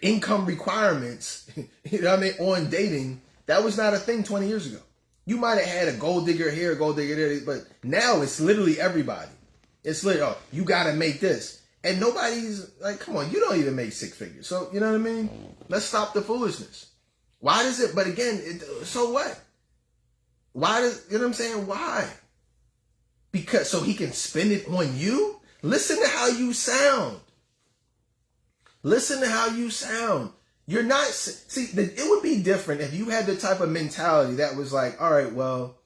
income requirements, you know what I mean, on dating, that was not a thing 20 years ago. You might have had a gold digger here, a gold digger there, but now it's literally everybody. It's literally, oh, you got to make this. And nobody's like, come on, you don't even make 6 figures. So, you know what I mean? Let's stop the foolishness. Why does it, but again, so what? Why does, you know what I'm saying? Why? Because so he can spend it on you? Listen to how you sound. Listen to how you sound. You're not, see, it would be different if you had the type of mentality that was like, all right, well,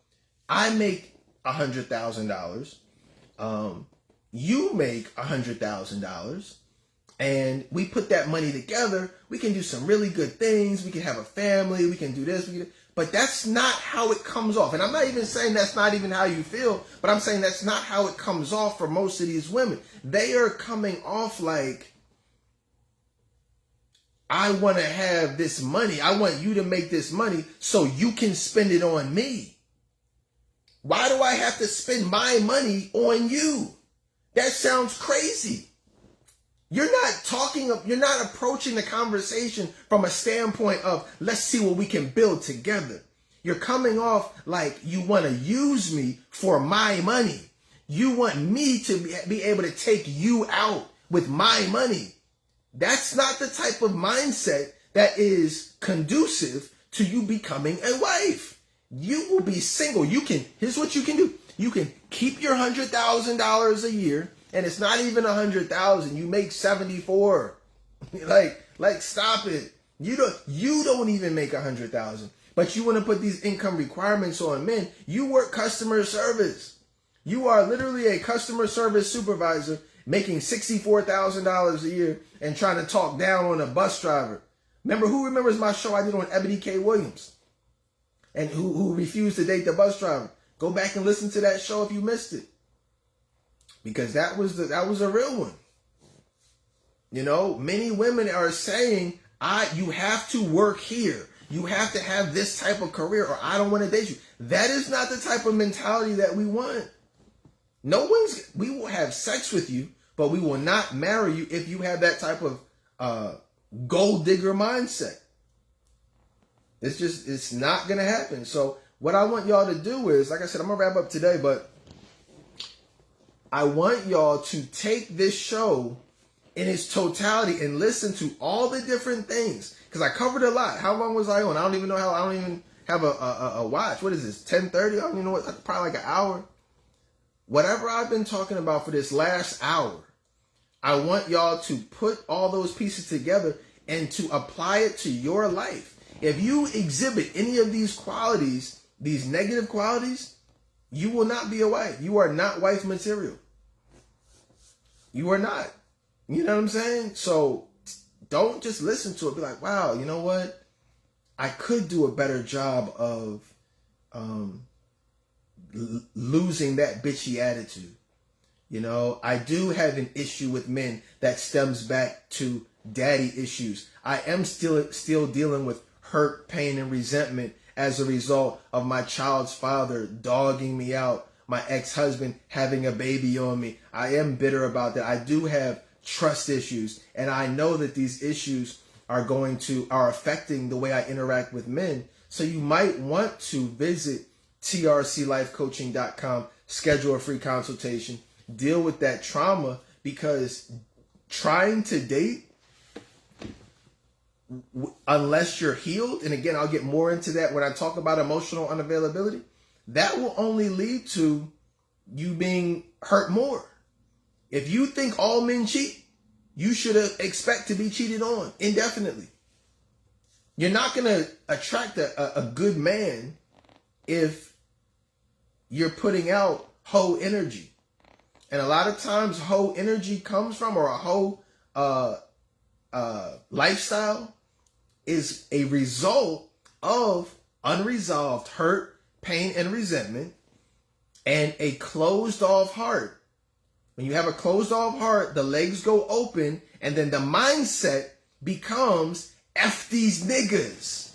I make $100,000. You make $100,000. And we put that money together. We can do some really good things. We can have a family. We can do this. But that's not how it comes off. And I'm not even saying that's not even how you feel, but I'm saying that's not how it comes off for most of these women. They are coming off like, I want to have this money. I want you to make this money so you can spend it on me. Why do I have to spend my money on you? That sounds crazy. You're not approaching the conversation from a standpoint of, let's see what we can build together. You're coming off like you want to use me for my money. You want me to be able to take you out with my money. That's not the type of mindset that is conducive to you becoming a wife. You will be single. Here's what you can do. You can keep your $100,000 a year, and it's not even 100,000. You make 74. like stop it. You don't even make 100,000. But you want to put these income requirements on men. You work customer service. You are literally a customer service supervisor making $64,000 a year and trying to talk down on a bus driver. Who remembers my show I did on Ebony K. Williams? And who refused to date the bus driver? Go back and listen to that show if you missed it. Because that was a real one. You know, many women are saying, you have to work here. You have to have this type of career or I don't want to date you. That is not the type of mentality that we want. We will have sex with you, but we will not marry you if you have that type of gold digger mindset. It's not going to happen. So what I want y'all to do is, like I said, I'm going to wrap up today, but I want y'all to take this show in its totality and listen to all the different things. Because I covered a lot. How long was I on? I don't even have a watch. What is this, 10:30? I don't even know what, probably like an hour. Whatever I've been talking about for this last hour, I want y'all to put all those pieces together and to apply it to your life. If you exhibit any of these qualities, these negative qualities, you will not be a wife. You are not wife material. You are not. You know what I'm saying? So don't just listen to it. Be like, wow, you know what? I could do a better job of losing that bitchy attitude. You know, I do have an issue with men that stems back to daddy issues. I am still dealing with hurt, pain, and resentment as a result of my child's father dogging me out, my ex-husband having a baby on me. I am bitter about that. I do have trust issues, and I know that these issues are affecting the way I interact with men. So you might want to visit trclifecoaching.com, schedule a free consultation, deal with that trauma, because trying to date, unless you're healed, and again, I'll get more into that when I talk about emotional unavailability, that will only lead to you being hurt more. If you think all men cheat, you should expect to be cheated on indefinitely. You're not going to attract a good man if you're putting out hoe energy. And a lot of times hoe energy comes from, or a hoe lifestyle is a result of unresolved hurt, pain, and resentment, and a closed off heart. When you have a closed off heart, the legs go open, and then the mindset becomes F these niggas.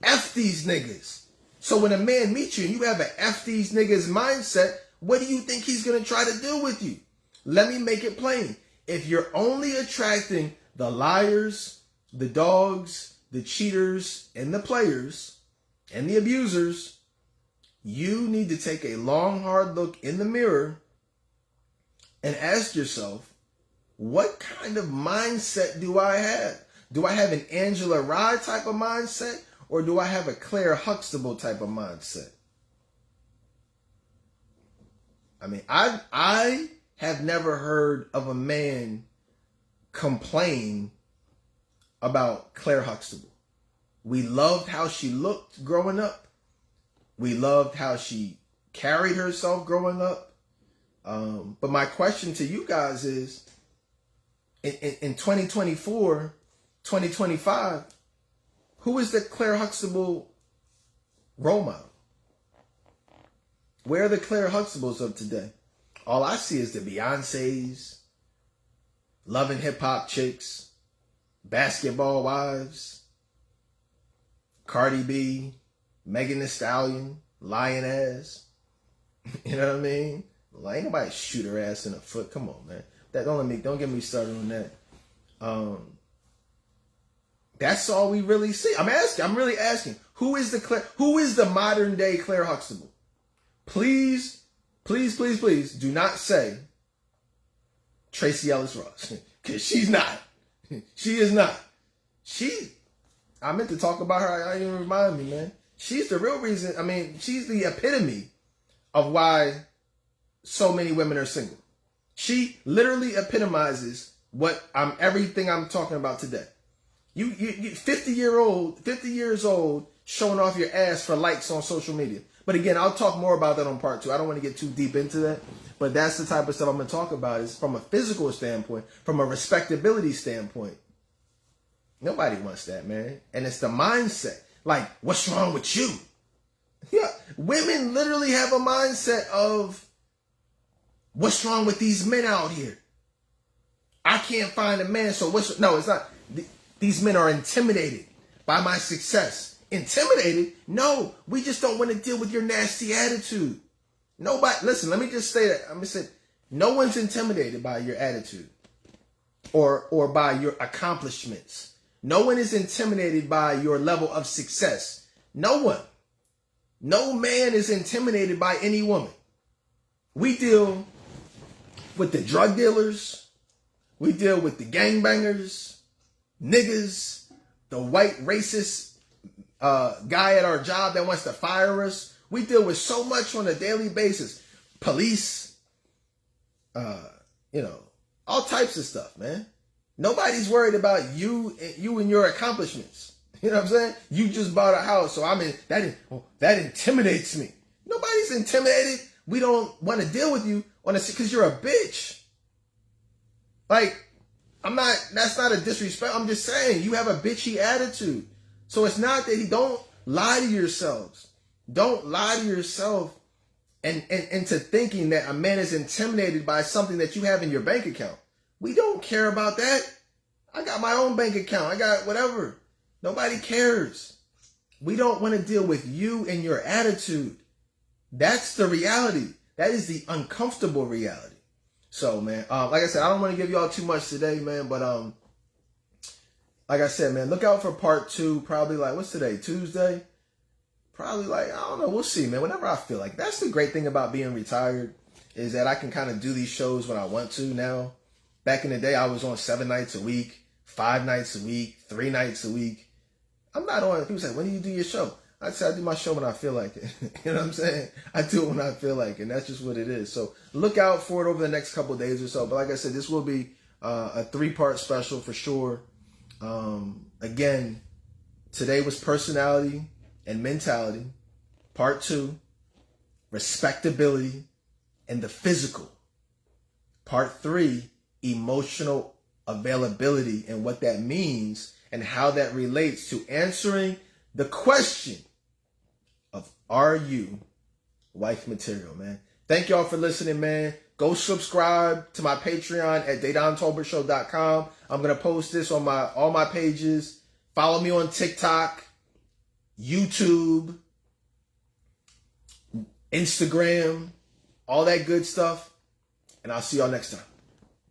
F these niggas. So when a man meets you and you have an F these niggas mindset, what do you think he's going to try to do with you? Let me make it plain. If you're only attracting the liars, the dogs, the cheaters, and the players, and the abusers, you need to take a long, hard look in the mirror and ask yourself, what kind of mindset do I have? Do I have an Angela Rye type of mindset, or do I have a Claire Huxtable type of mindset? I mean, I have never heard of a man complain about Claire Huxtable. We loved how she looked growing up. We loved how she carried herself growing up. But my question to you guys is, in 2024, 2025, who is the Claire Huxtable role model? Where are the Claire Huxtables of today? All I see is the Beyoncés, Love and Hip Hop chicks, Basketball Wives, Cardi B, Megan Thee Stallion, Lioness. You know what I mean? Like, ain't nobody shoot her ass in the foot. Come on, man. Don't get me started on that. That's all we really see. I'm really asking, who is the modern day Claire Huxtable? Please, please, please, please do not say Tracee Ellis Ross, because she's not. She is not. I meant to talk about her. I didn't even remind me, man. She's the real reason. I mean, she's the epitome of why so many women are single. She literally epitomizes everything I'm talking about today. You 50 years old showing off your ass for likes on social media. But again, I'll talk more about that on part 2. I don't want to get too deep into that. But that's the type of stuff I'm going to talk about, is from a physical standpoint, from a respectability standpoint. Nobody wants that, man. And it's the mindset. Like, what's wrong with you? Yeah, women literally have a mindset of, what's wrong with these men out here? I can't find a man, so no, it's not. These men are intimidated by my success. Intimidated? No, we just don't want to deal with your nasty attitude. Nobody, listen, let me just say that. I'm going to say, no one's intimidated by your attitude or by your accomplishments. No one is intimidated by your level of success. No one. No man is intimidated by any woman. We deal with the drug dealers. We deal with the gangbangers, niggas, the white racist guy at our job that wants to fire us. We deal with so much on a daily basis. Police, all types of stuff, man. Nobody's worried about you and your accomplishments. You know what I'm saying? You just bought a house, so that intimidates me. Nobody's intimidated. We don't want to deal with you because you're a bitch. Like, that's not a disrespect. I'm just saying, you have a bitchy attitude. So it's not that don't lie to yourselves. Don't lie to yourself and into thinking that a man is intimidated by something that you have in your bank account. We don't care about that. I got my own bank account. I got whatever. Nobody cares. We don't want to deal with you and your attitude. That's the reality. That is the uncomfortable reality. So, man, like I said, I don't want to give y'all too much today, man, but like I said, man, look out for part 2. Probably like, what's today? Tuesday? Probably like, I don't know. We'll see, man. Whenever I feel like. That's the great thing about being retired, is that I can kind of do these shows when I want to now. Back in the day, I was on 7 nights a week, 5 nights a week, 3 nights a week. I'm not on. People say, when do you do your show? I say, I do my show when I feel like it. You know what I'm saying? I do it when I feel like it. And that's just what it is. So look out for it over the next couple of days or so. But like I said, this will be a 3-part special for sure. Again, today was personality and mentality. Part 2, respectability and the physical. Part 3, emotional availability and what that means and how that relates to answering the question of, are you wife material, man? Thank y'all for listening, man. Go subscribe to my Patreon at DaDonTolbertShow.com. I'm going to post this on all my pages. Follow me on TikTok, YouTube, Instagram, all that good stuff. And I'll see y'all next time.